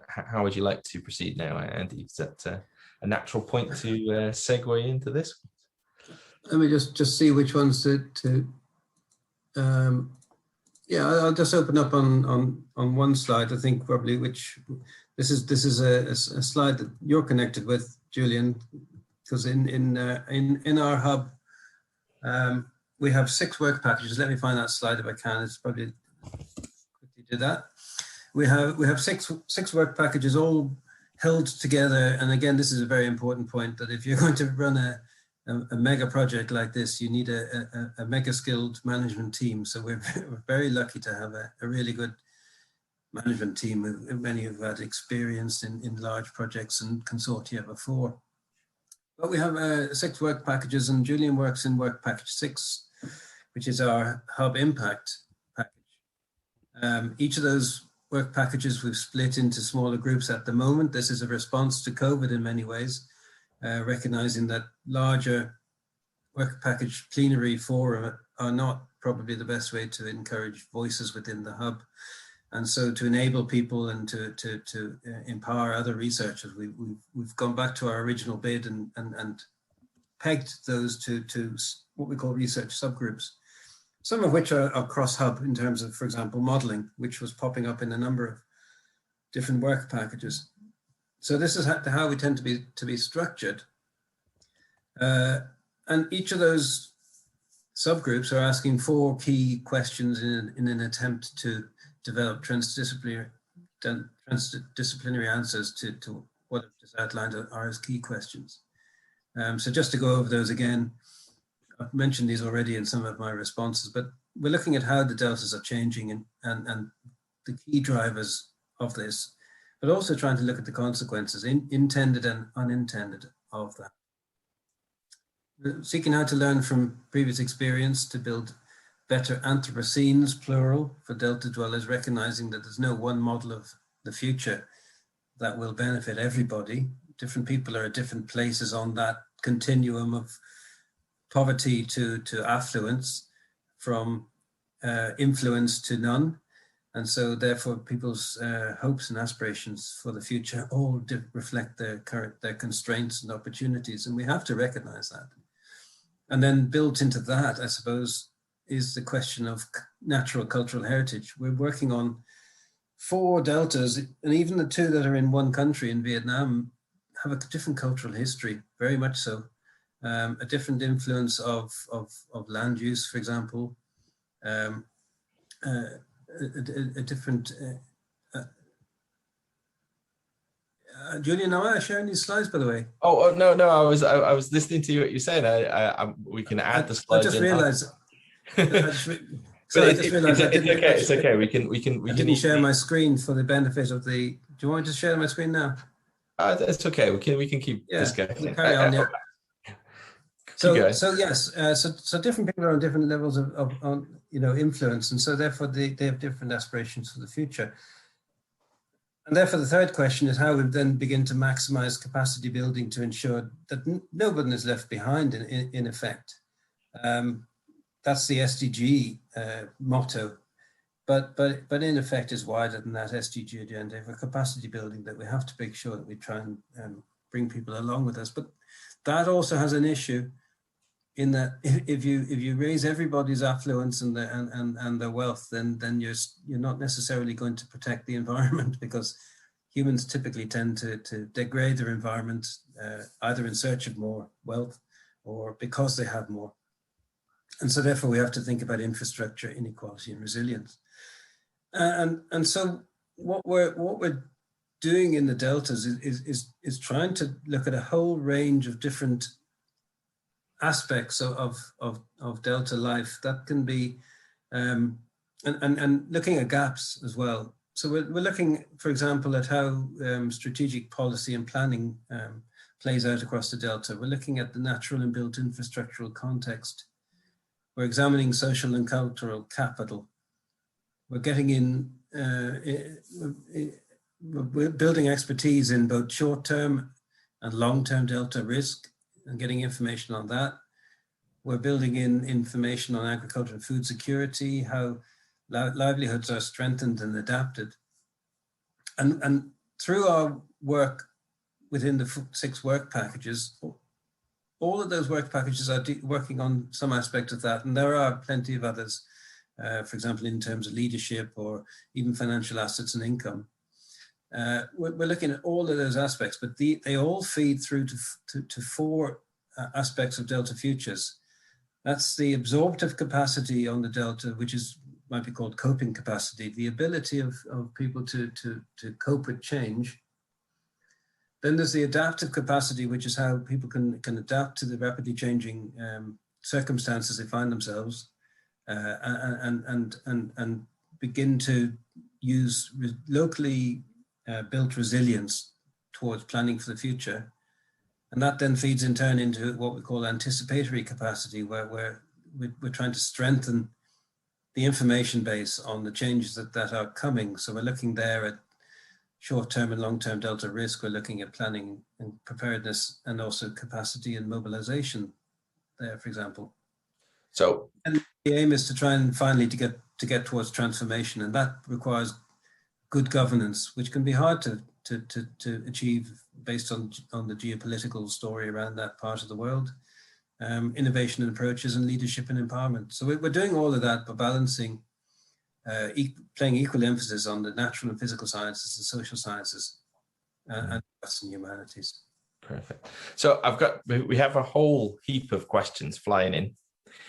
how would you like to proceed now, Andy? Is that a natural point to segue into this? Let me just see which ones to yeah, I'll just open up on one slide. I think probably this is a slide that you're connected with, Julian, because in our hub we have 6 work packages. Let me find that slide if I can. It's probably quickly do that. We have six work packages all held together. And again, this is a very important point, that if you're going to run a mega project like this, you need a mega skilled management team. So we're very lucky to have a really good management team. Many who've had experience in large projects and consortia before. But we have 6 work packages, and Julian works in work package 6, which is our hub impact package. Each of those work packages we've split into smaller groups at the moment. This is a response to COVID in many ways. Recognizing that larger work package plenary fora are not probably the best way to encourage voices within the hub. And so to enable people and to empower other researchers, we've gone back to our original bid and pegged those to what we call research subgroups, some of which are cross-hub in terms of, for example, modeling, which was popping up in a number of different work packages. So this is how we tend to be structured. And each of those subgroups are asking 4 key questions in an attempt to develop transdisciplinary answers to what I've just outlined are as key questions. So just to go over those again, I've mentioned these already in some of my responses, but we're looking at how the deltas are changing and the key drivers of this, but also trying to look at the consequences, intended and unintended, of that. We're seeking how to learn from previous experience to build better Anthropocenes, plural, for Delta dwellers, recognizing that there's no one model of the future that will benefit everybody. Different people are at different places on that continuum of poverty to affluence, from influence to none. And so therefore people's hopes and aspirations for the future all reflect their constraints and opportunities. And we have to recognize that. And then built into that, I suppose, is the question of natural cultural heritage. We're working on 4 deltas, and even the 2 that are in one country in Vietnam have a different cultural history, very much so. A different influence of land use, for example, a different. Julian, am I sharing these slides, by the way? Oh no, I was listening to what you said. We can add the slides. I just realized. It's okay. We can. I didn't share my screen for the benefit of the. Do you want me to share my screen now? It's okay. We can keep discussing. We'll carry on. Yeah. So yes, so different people are on different levels of influence, and so therefore they have different aspirations for the future. And therefore the third question is how we then begin to maximize capacity building to ensure that nobody is left behind in effect. That's the SDG motto, but in effect is wider than that SDG agenda for capacity building, that we have to make sure that we try and bring people along with us. But that also has an issue in that if you raise everybody's affluence and their wealth, then you're not necessarily going to protect the environment, because humans typically tend to degrade their environment either in search of more wealth or because they have more. And so therefore we have to think about infrastructure, inequality and resilience. And so what we're doing in the deltas is trying to look at a whole range of different aspects of delta life that can be and looking at gaps as well. So we're looking, for example, at how strategic policy and planning plays out across the delta. We're looking at the natural and built infrastructural context. We're examining social and cultural capital. We're getting in, we're building expertise in both short-term and long-term delta risk and getting information on that. we're building in information on agriculture and food security, how livelihoods are strengthened and adapted. And through our work within the 6 work packages, all of those work packages are working on some aspect of that, and there are plenty of others, for example, in terms of leadership or even financial assets and income. We're looking at all of those aspects, but they all feed through to 4 aspects of Delta Futures. That's the absorptive capacity on the Delta, which might be called coping capacity, the ability of people to cope with change. Then there's the adaptive capacity, which is how people can adapt to the rapidly changing circumstances they find themselves, and begin to use locally built resilience towards planning for the future. And that then feeds in turn into what we call anticipatory capacity, where we're trying to strengthen the information base on the changes that are coming. So we're looking there at short-term and long-term Delta risk. We're looking at planning and preparedness, and also capacity and mobilization there, for example. So, and the aim is to try and finally to get towards transformation, and that requires good governance, which can be hard to achieve based on the geopolitical story around that part of the world. Innovation and approaches, and leadership and empowerment. So we're doing all of that by balancing, playing equal emphasis on the natural and physical sciences, the social sciences, and arts and humanities. Perfect. So we have a whole heap of questions flying in.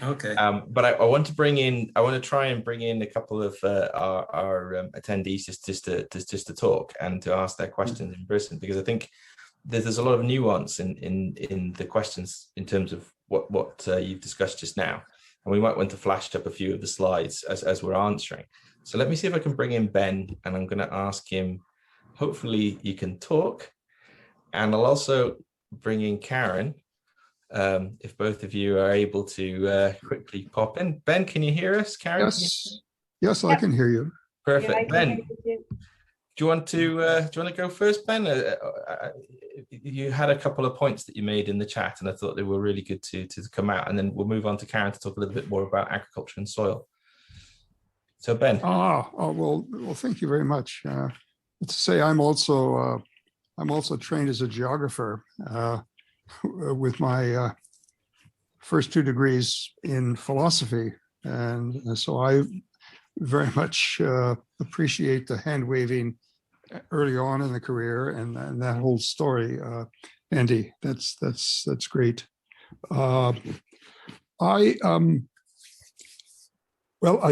Okay. But I want to try and bring in a couple of our attendees just to talk and to ask their questions in person, because I think there's a lot of nuance in the questions in terms of what you've discussed just now, and we might want to flash up a few of the slides as we're answering. So let me see if I can bring in Ben, and I'm going to ask him. Hopefully you can talk, and I'll also bring in Karen. If both of you are able to quickly pop in. Ben, can you hear us? Karen? Yes, I can hear you. Perfect. Yeah, Ben, do you want to go first, Ben? You had a couple of points that you made in the chat, and I thought they were really good to come out, and then we'll move on to Karen to talk a little bit more about agriculture and soil. So Ben. Well, thank you very much. To say I'm also trained as a geographer. With my first 2 degrees in philosophy. And so I very much appreciate the hand waving early on in the career, and that whole story, Andy, that's great. I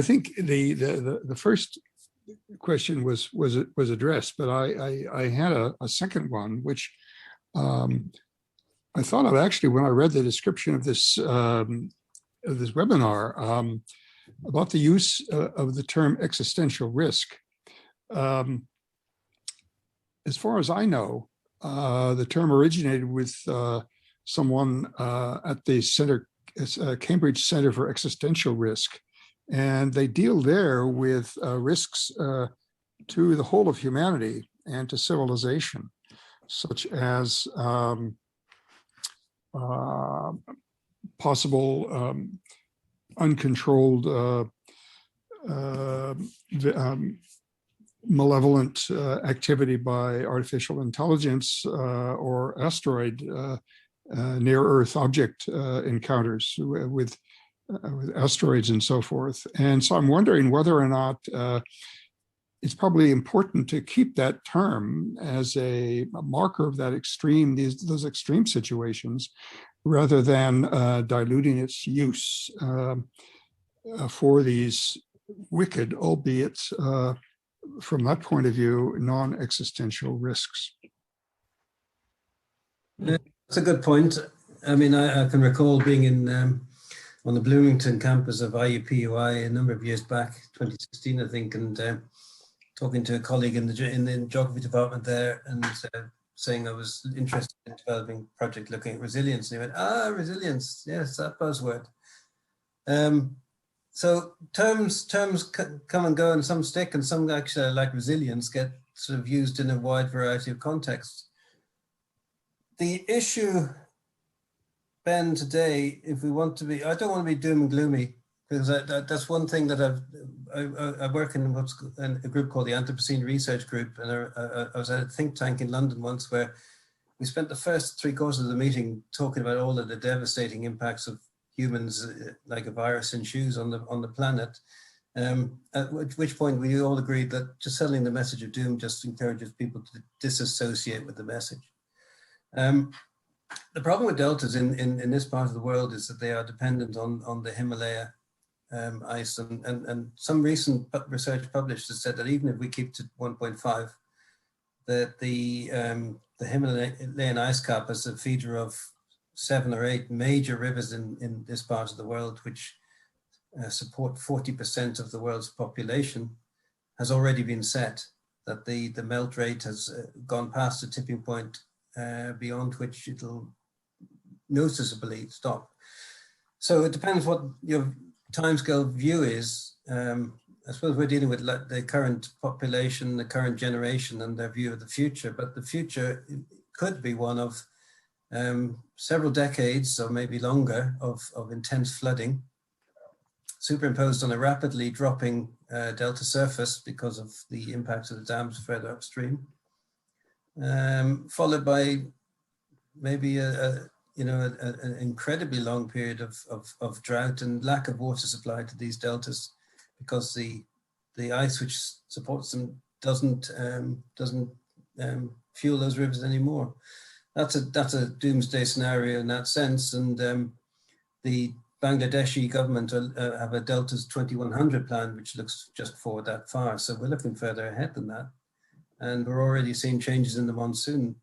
think the first question was addressed, but I had a second one, which I thought of actually when I read the description of this webinar about the use of the term existential risk. As far as I know, the term originated with someone at the Cambridge Center for Existential Risk, and they deal there with risks to the whole of humanity and to civilization, such as possible uncontrolled malevolent activity by artificial intelligence or asteroid near-Earth object encounters with asteroids and so forth. And so I'm wondering whether or not it's probably important to keep that term as a marker of that extreme, those extreme situations, rather than diluting its use for these wicked, albeit from that point of view, non-existential risks. That's a good point. I mean, I can recall being in on the Bloomington campus of IUPUI a number of years back, 2016, I think, and talking to a colleague in the geography department there, and saying I was interested in developing a project looking at resilience. And he went, resilience, yes, that buzzword. So terms come and go, and some stick, and some actually, like resilience, get sort of used in a wide variety of contexts. The issue Ben, today, if we want to be, I don't want to be doom and gloomy, because that's one thing that I work in a group called the Anthropocene Research Group, and I was at a think tank in London once where we spent the first 3/4 of the meeting talking about all of the devastating impacts of humans, like a virus in shoes on the planet. At which point we all agreed that just selling the message of doom just encourages people to disassociate with the message. The problem with deltas in this part of the world is that they are dependent on the Himalaya ice, and some recent research published has said that even if we keep to 1.5, that the Himalayan ice cap as a feeder of 7 or 8 major rivers in this part of the world, which support 40% of the world's population, has already been set, that the melt rate has gone past a tipping point beyond which it'll noticeably stop. So it depends what your timescale view is. I suppose we're dealing with the current population, the current generation, and their view of the future, but the future could be one of several decades or maybe longer of intense flooding, superimposed on a rapidly dropping delta surface because of the impacts of the dams further upstream, followed by maybe an incredibly long period of drought and lack of water supply to these deltas, because the ice which supports them doesn't fuel those rivers anymore. That's a doomsday scenario in that sense, and the Bangladeshi government have a Deltas 2100 plan, which looks just forward that far. So we're looking further ahead than that, and we're already seeing changes in the monsoon.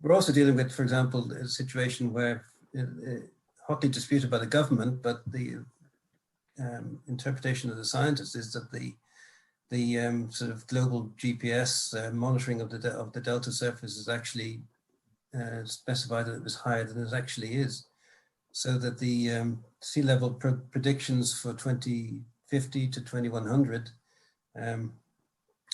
We're also dealing with, for example, a situation where hotly disputed by the government, but the interpretation of the scientists is that the sort of global GPS monitoring of the delta surface is actually specified that it was higher than it actually is, so that the sea level predictions for 2050 to 2100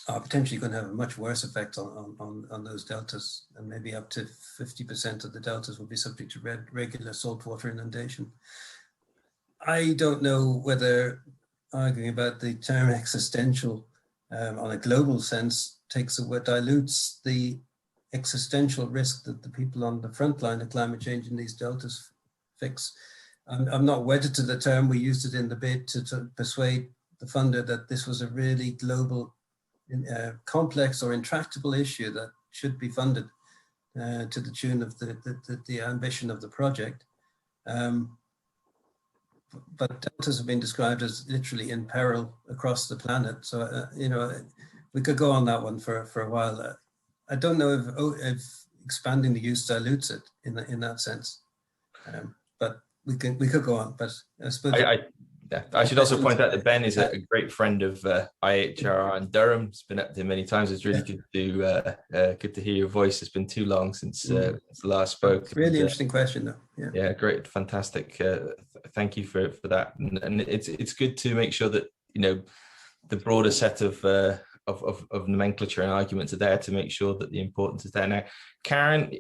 are potentially going to have a much worse effect on those deltas, and maybe up to 50% of the deltas will be subject to regular saltwater inundation. I don't know whether arguing about the term existential on a global sense dilutes the existential risk that the people on the front line of climate change in these deltas fix. I'm not wedded to the term. We used it in the bid to persuade the funder that this was a really global, complex or intractable issue that should be funded to the tune of the ambition of the project. But deltas have been described as literally in peril across the planet. So, we could go on that one for a while. I don't know if expanding the use dilutes it in that sense, but we could go on. But I suppose I should also point out that Ben is a great friend of IHRR and Durham. He's been up there many times. It's really good to hear your voice. It's been too long since the last spoke. It's a really interesting question, though. Yeah, great, fantastic. Thank you for that. And it's good to make sure that the broader set of nomenclature and arguments are there to make sure that the importance is there. Now, Karen,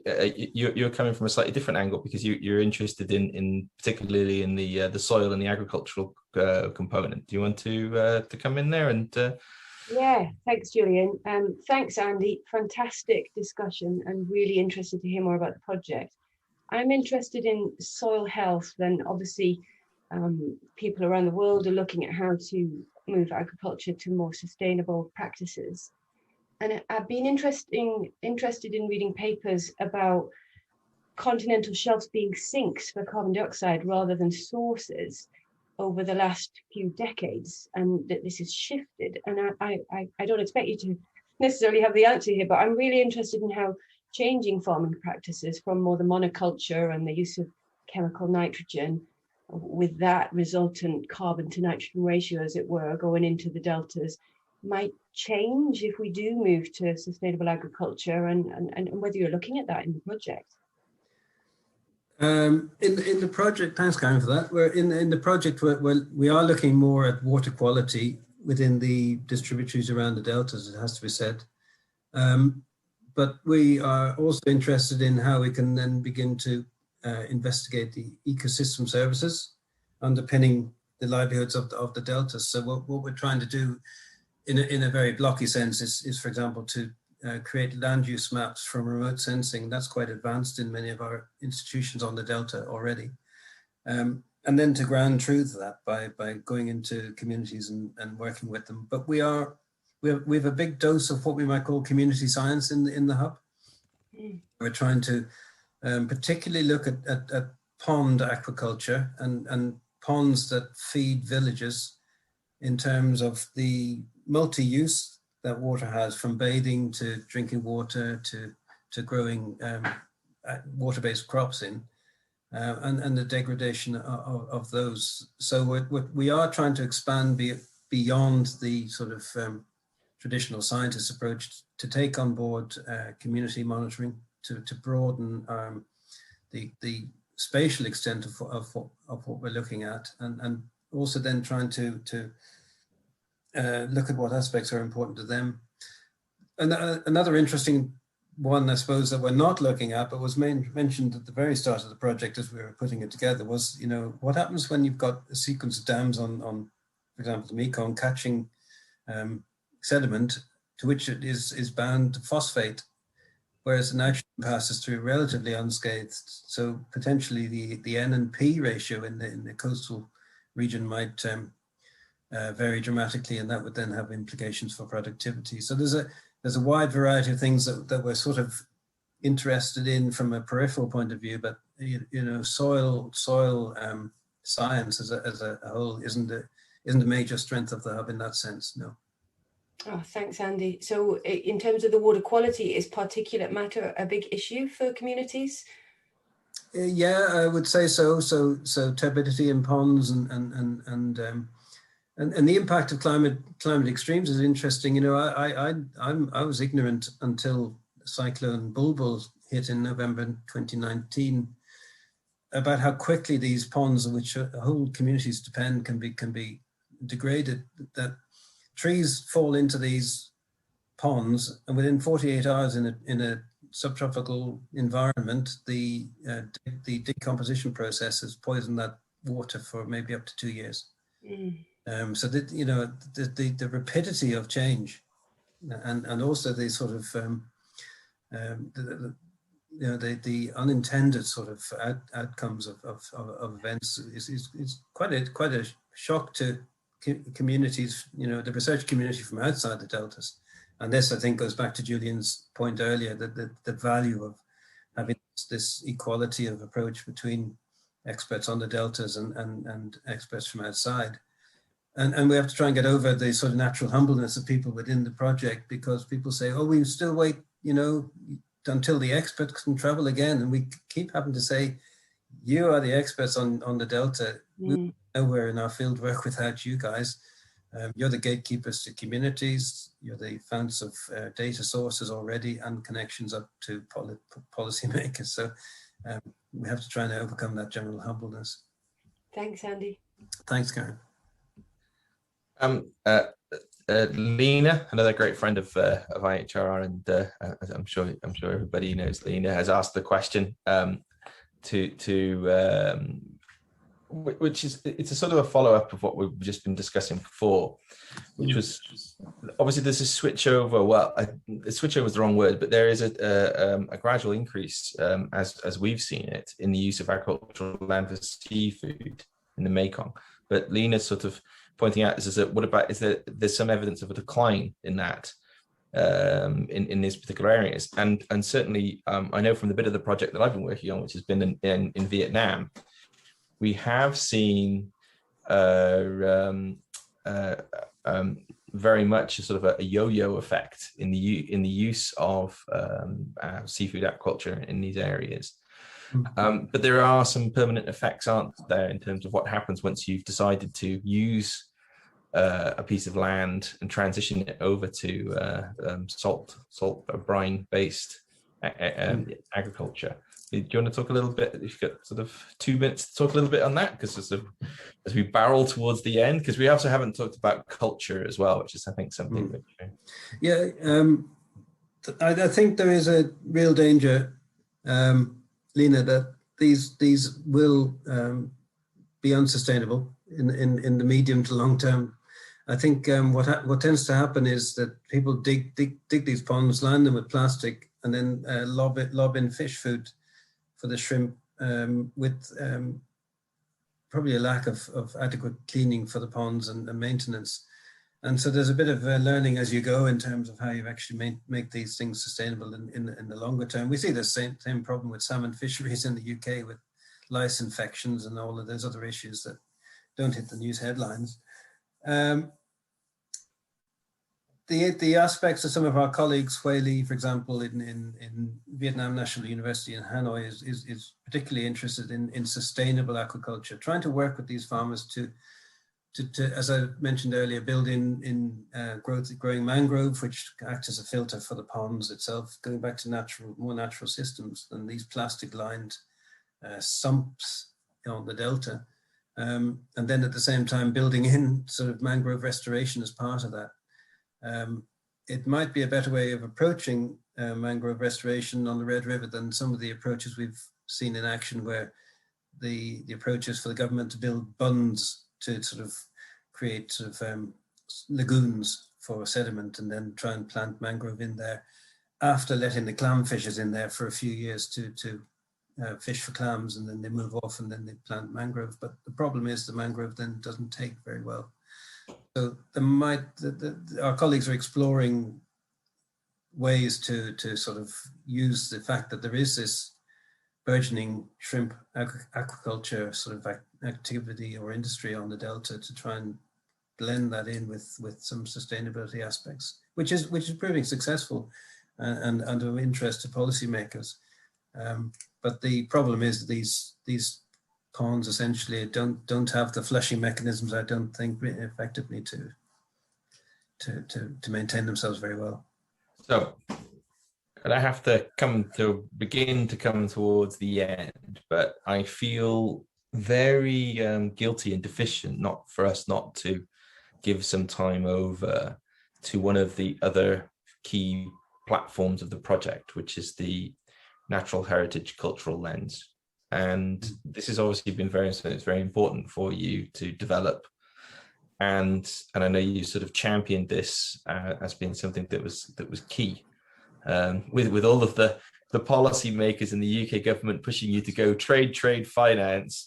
you're coming from a slightly different angle, because you're interested in particularly in the soil and the agricultural component. Do you want to come in there and? Yeah, thanks, Julian. Thanks, Andy. Fantastic discussion, and really interested to hear more about the project. I'm interested in soil health, and obviously people around the world are looking at how to move agriculture to more sustainable practices. And I've been interested in reading papers about continental shelves being sinks for carbon dioxide rather than sources over the last few decades, and that this has shifted. And I don't expect you to necessarily have the answer here, but I'm really interested in how changing farming practices from more the monoculture and the use of chemical nitrogen, with that resultant carbon to nitrogen ratio, as it were, going into the deltas, might change if we do move to sustainable agriculture, and whether you're looking at that in the project. In the project, thanks, Karen, for that. We're in the project where we are looking more at water quality within the distributaries around the deltas, it has to be said. but we are also interested in how we can then begin to investigate the ecosystem services underpinning the livelihoods of the deltas. So what we're trying to do in a very blocky sense is for example, to create land use maps from remote sensing. That's quite advanced in many of our institutions on the delta already. And then to ground truth that by going into communities and working with them. But we have a big dose of what we might call community science in the hub. We're trying to particularly look at pond aquaculture and ponds that feed villages in terms of the multi-use that water has, from bathing to drinking water to growing water-based crops in, and the degradation of those. So we are trying to expand beyond the sort of traditional scientist approach to take on board community monitoring, to broaden the spatial extent of what we're looking at, and also then trying to look at what aspects are important to them. And another interesting one, I suppose, that we're not looking at, but was mentioned at the very start of the project as we were putting it together, was, you know, what happens when you've got a sequence of dams on for example, the Mekong catching sediment to which it is bound phosphate, whereas the nitrogen passes through relatively unscathed. So potentially the N and P ratio in the coastal region might vary dramatically, and that would then have implications for productivity. So there's a wide variety of things that we're sort of interested in from a peripheral point of view, but you know, soil science as a whole isn't a major strength of the hub in that sense. No. Oh, thanks, Andy. So in terms of the water quality, is particulate matter a big issue for communities? Yeah, I would say so. So turbidity in ponds and the impact of climate extremes is interesting. You know, I was ignorant until Cyclone Bulbul hit in November 2019 about how quickly these ponds, on which whole communities depend, can be degraded. That trees fall into these ponds, and within 48 hours in a subtropical environment, the decomposition process has poisoned that water for maybe up to 2 years. So that, you know, the rapidity of change, and also the sort of you know, the unintended sort of outcomes of events is quite a shock to communities, you know, the research community from outside the deltas. And this, I think, goes back to Julian's point earlier, that the value of having this equality of approach between experts on the deltas and experts from outside. And we have to try and get over the sort of natural humbleness of people within the project, because people say, oh, we still wait, you know, until the experts can travel again. And we keep having to say, you are the experts on the delta. We're nowhere in our field work without you guys. You're the gatekeepers to communities. You're the founts of data sources already and connections up to policymakers. So we have to try and overcome that general humbleness. Thanks, Andy. Thanks, Karen. Lena, another great friend of IHRR, and I'm sure everybody knows Lena, has asked the question which is, it's a sort of a follow-up of what we've just been discussing before, which was obviously there's a switchover. Well, a switchover is the wrong word, but there is a gradual increase as we've seen it in the use of agricultural land for seafood in the Mekong. But Lena's sort of pointing out is that what about there's some evidence of a decline in that in these particular areas, and certainly I know from the bit of the project that I've been working on, which has been in Vietnam, we have seen very much a sort of a yo-yo effect in the use of seafood aquaculture in these areas. But there are some permanent effects, aren't there, in terms of what happens once you've decided to use a piece of land and transition it over to salt brine based agriculture. Do you want to talk a little bit, if you've got sort of 2 minutes to talk a little bit on that, because as we barrel towards the end, because we also haven't talked about culture as well, which is, I think, something which... Yeah, I think there is a real danger, Lena, that these will be unsustainable in the medium to long term. I think what tends to happen is that people dig these ponds, line them with plastic, and then lob in fish food for the shrimp, with probably a lack of adequate cleaning for the ponds and maintenance. And so there's a bit of learning as you go in terms of how you actually make these things sustainable in the longer term. We see the same problem with salmon fisheries in the UK with lice infections and all of those other issues that don't hit the news headlines. The aspects of some of our colleagues, Huey Lee, for example, in Vietnam National University in Hanoi is particularly interested in sustainable aquaculture, trying to work with these farmers to as I mentioned earlier, build in growing mangrove, which acts as a filter for the ponds itself, going back to more natural systems than these plastic-lined sumps on the delta. And then at the same time, building in sort of mangrove restoration as part of that. It might be a better way of approaching mangrove restoration on the Red River than some of the approaches we've seen in action, where the approach is for the government to build bunds to sort of create sort of lagoons for sediment and then try and plant mangrove in there after letting the clamfishers in there for a few years to fish for clams, and then they move off and then they plant mangrove. But the problem is the mangrove then doesn't take very well. So our colleagues are exploring ways to sort of use the fact that there is this burgeoning shrimp aquaculture sort of activity or industry on the delta to try and blend that in with some sustainability aspects, which is proving successful and of interest to policymakers. But the problem is that these ponds essentially don't have the flushing mechanisms, I don't think, effectively to maintain themselves very well. So I have to begin to come towards the end, but I feel very guilty and deficient for us not to give some time over to one of the other key platforms of the project, which is the natural heritage cultural lens. And this has obviously been it's very important for you to develop. And I know you sort of championed this as being something that was key. With all of the policy makers in the UK government pushing you to go trade finance,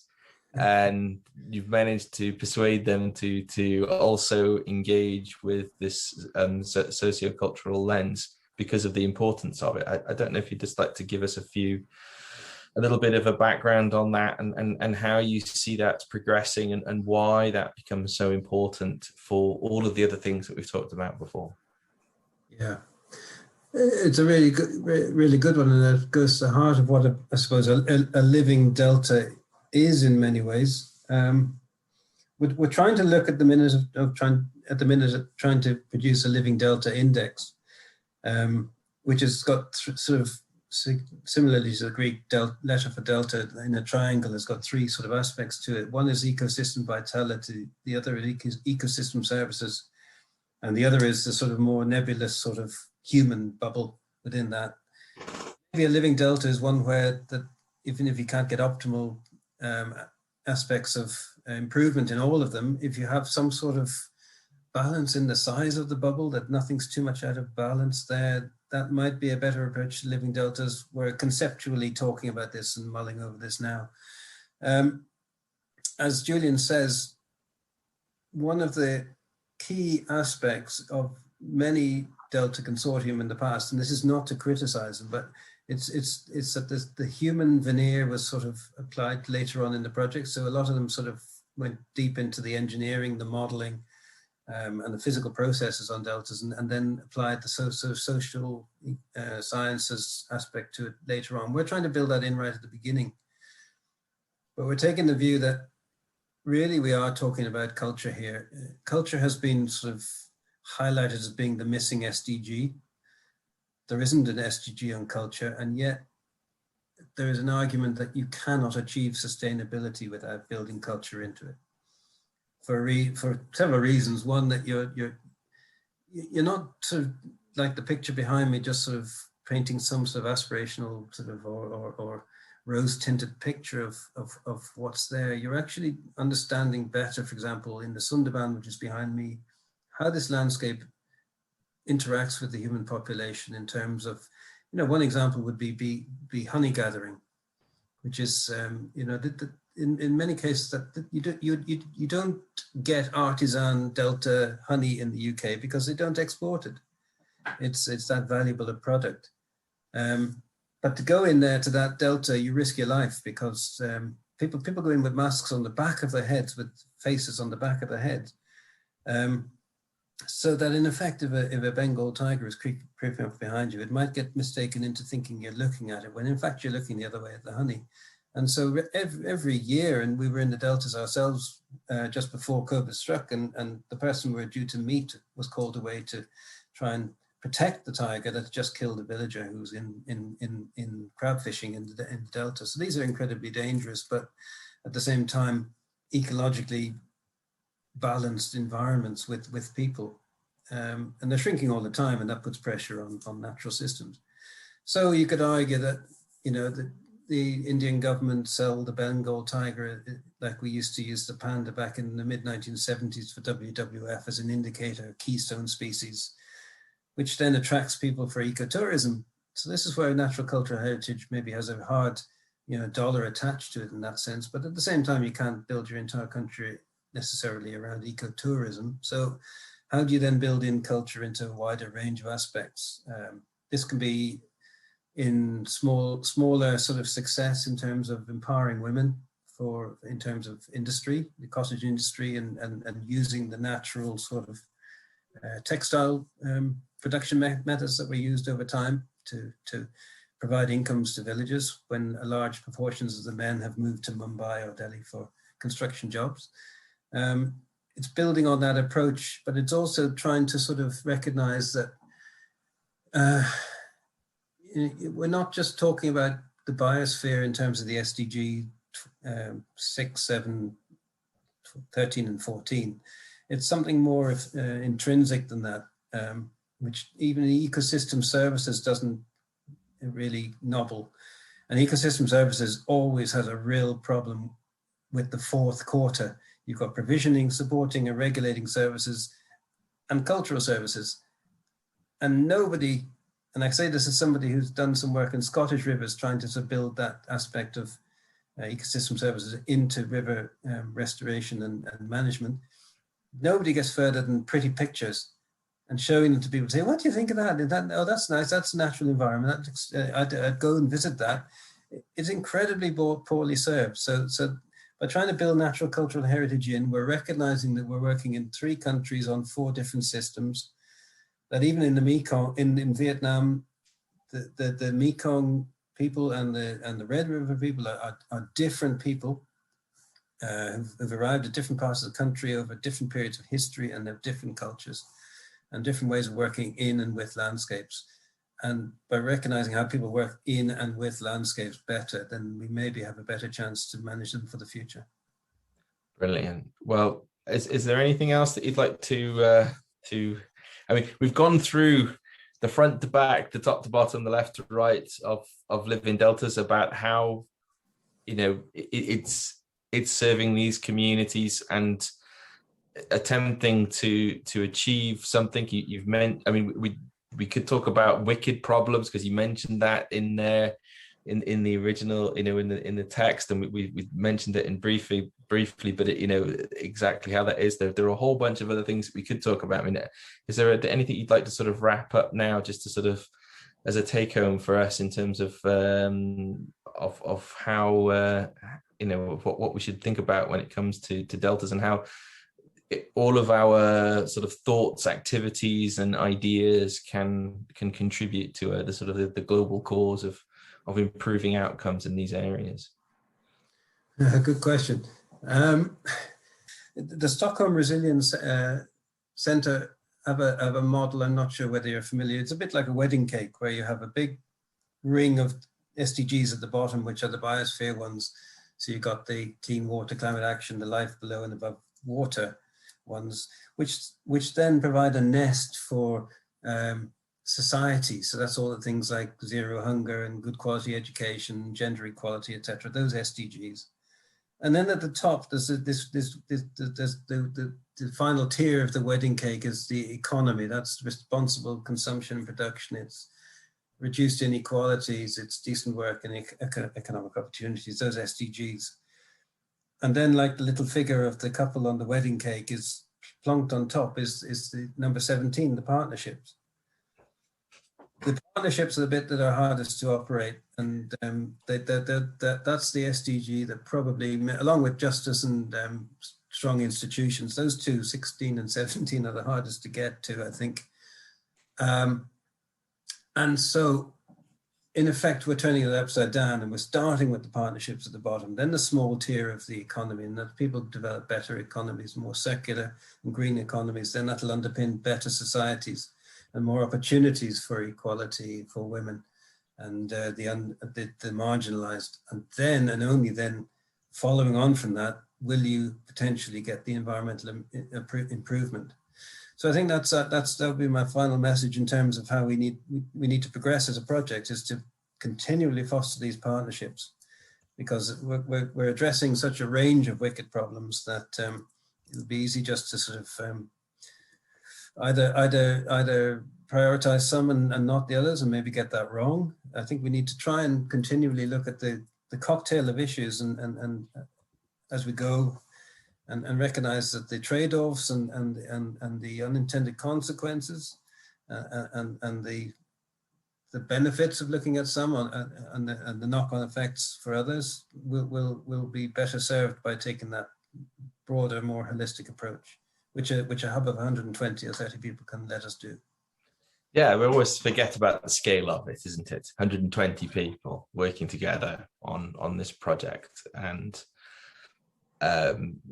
and you've managed to persuade them to also engage with this socio-cultural lens because of the importance of it. I don't know if you'd just like to give us a little bit of a background on that and how you see that progressing and why that becomes so important for all of the other things that we've talked about before. Yeah. It's a really good one, and it goes to the heart of what I suppose a living delta is in many ways. We're trying to look at the minute trying to produce a living delta index, which has got sort of similarly to the Greek letter for delta in a triangle, has got three sort of aspects to it. One is ecosystem vitality, the other is ecosystem services, and the other is the sort of more nebulous sort of human bubble within that. Maybe a living delta is one where that even if you can't get optimal aspects of improvement in all of them, if you have some sort of balance in the size of the bubble, that nothing's too much out of balance there, that might be a better approach to living deltas. We're conceptually talking about this and mulling over this now. As Julian says, one of the key aspects of many Delta consortium in the past, and this is not to criticize them, but it's that the human veneer was sort of applied later on in the project. So a lot of them sort of went deep into the engineering, the modeling, and the physical processes on deltas, and then applied the social sciences aspect to it later on. We're trying to build that in right at the beginning, but we're taking the view that really we are talking about culture here. Culture has been sort of highlighted as being the missing SDG. There isn't an SDG on culture, and yet there is an argument that you cannot achieve sustainability without building culture into it. For several reasons. One, that you're not sort of like the picture behind me, just sort of painting some sort of aspirational sort of or rose-tinted picture of what's there. You're actually understanding better, for example, in the Sundarban, which is behind me, how this landscape interacts with the human population in terms of, one example would be honey gathering, which is, in many cases that you don't get artisan Delta honey in the UK because they don't export it. It's that valuable a product. But to go in there to that Delta, you risk your life because people go in with masks on the back of their heads, with faces on the back of their heads. So that in effect, if a Bengal tiger is creeping up behind you, it might get mistaken into thinking you're looking at it, when in fact you're looking the other way at the honey. And so every year, and we were in the deltas ourselves just before COVID struck, and the person we were due to meet was called away to try and protect the tiger that just killed a villager who was in crab fishing in the delta. So these are incredibly dangerous, but at the same time, ecologically balanced environments with people. And they're shrinking all the time, and that puts pressure on natural systems. So you could argue that, the Indian government sold the Bengal tiger like we used to use the panda back in the mid-1970s for WWF as an indicator of keystone species, which then attracts people for ecotourism. So this is where natural cultural heritage maybe has a hard, dollar attached to it in that sense. But at the same time, you can't build your entire country necessarily around ecotourism. So how do you then build in culture into a wider range of aspects? This can be in smaller sort of success in terms of empowering women in terms of industry, the cottage industry, and using the natural sort of textile production methods that were used over time to provide incomes to villages when a large proportions of the men have moved to Mumbai or Delhi for construction jobs. It's building on that approach, but it's also trying to sort of recognize that we're not just talking about the biosphere in terms of the SDG 6, 7, 13 and 14. It's something more intrinsic than that, which even ecosystem services doesn't really nobble. And ecosystem services always has a real problem with the fourth quarter. You've got provisioning, supporting and regulating services and cultural services. And nobody, and I say this as somebody who's done some work in Scottish rivers, trying to build that aspect of ecosystem services into river restoration and management. Nobody gets further than pretty pictures and showing them to people, say, what do you think of that? Oh, that's nice, that's a natural environment. I'd go and visit that. It's incredibly poorly served. So by trying to build natural cultural heritage we're recognizing that we're working in 3 countries on 4 different systems, that even in the Mekong, in Vietnam, the Mekong people and the Red River people are different people who've arrived at different parts of the country over different periods of history, and have different cultures and different ways of working in and with landscapes. And by recognizing how people work in and with landscapes better, then we maybe have a better chance to manage them for the future. Brilliant. Well, is there anything else that you'd like to I mean, we've gone through the front to back, the top to bottom, the left to right of living deltas, about how, it's serving these communities and attempting to achieve something. You've meant, I mean, we could talk about wicked problems, because you mentioned that in there in the original, in the text, and we mentioned it in briefly, but exactly how that is. There are a whole bunch of other things we could talk about. I mean, is there anything you'd like to sort of wrap up now, just to sort of as a take home for us in terms of how what we should think about when it comes to deltas, and how all of our sort of thoughts, activities, and ideas can contribute to the sort of the global cause of improving outcomes in these areas? Good question. The Stockholm Resilience Center have a model. I'm not sure whether you're familiar. It's a bit like a wedding cake, where you have a big ring of SDGs at the bottom, which are the biosphere ones. So you've got the clean water, climate action, the life below and above water ones, which then provide a nest for society. So that's all the things like zero hunger and good quality education, gender equality, etc. Those SDGs. And then at the top, there's the final tier of the wedding cake is the economy. That's responsible consumption and production. It's reduced inequalities. It's decent work and economic opportunities. Those SDGs. And then, like the little figure of the couple on the wedding cake is plunked on top is the number 17, the partnerships. The partnerships are the bit that are hardest to operate, and that's the SDG that probably, along with justice and strong institutions, those two, 16 and 17, are the hardest to get to, I think. And so, in effect, we're turning it upside down, and we're starting with the partnerships at the bottom, then the small tier of the economy, and that people develop better economies, more circular and green economies, then that'll underpin better societies and more opportunities for equality for women and the marginalized. And then, and only then, following on from that, will you potentially get the environmental improvement. So I think that would be my final message in terms of how we need to progress as a project, is to continually foster these partnerships, because we're addressing such a range of wicked problems that it'll be easy just to sort of either prioritize some and not the others, and maybe get that wrong. I think we need to try and continually look at the cocktail of issues and as we go, and recognize that the trade-offs and the unintended consequences and the benefits of looking at some and the knock-on effects for others will be better served by taking that broader, more holistic approach, which a hub of 120 or 30 people can let us do. Yeah, we always forget about the scale of it, isn't it? 120 people working together on this project, and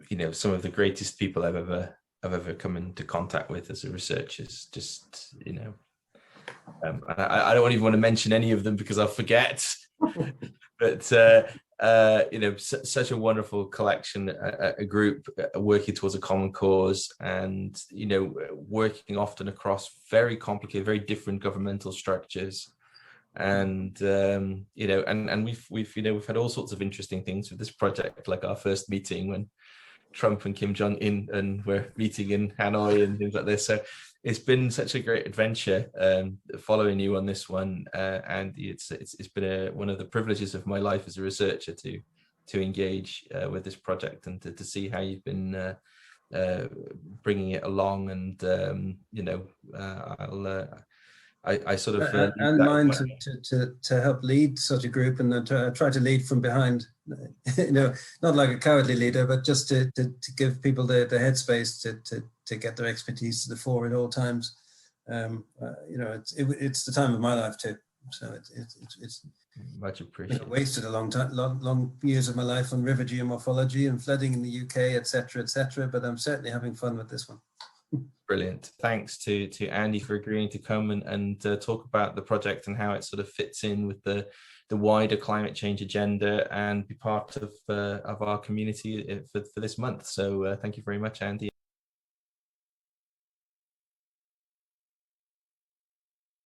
you know, some of the greatest people I've ever come into contact with as a researcher. Just, you know, I don't even want to mention any of them because I'll forget. But you know, such a wonderful collection, a group working towards a common cause, and you know, working often across very complicated, very different governmental structures. And you know, and we've had all sorts of interesting things with this project, like our first meeting when Trump and Kim Jong-un and we're meeting in Hanoi and things like this. So it's been such a great adventure following you on this one, and it's been one of the privileges of my life as a researcher to engage with this project and to see how you've been bringing it along. And you know, I sort of and mine to help lead such a group, and try to lead from behind, you know, not like a cowardly leader, but just to give people the headspace to get their expertise to the fore at all times. You know, it's the time of my life too, so it's much appreciated. You know, wasted a long years of my life on river geomorphology and flooding in the UK, etc., but I'm certainly having fun with this one. Brilliant. Thanks to Andy for agreeing to come and talk about the project and how it sort of fits in with the wider climate change agenda and be part of our community for this month. So thank you very much, Andy.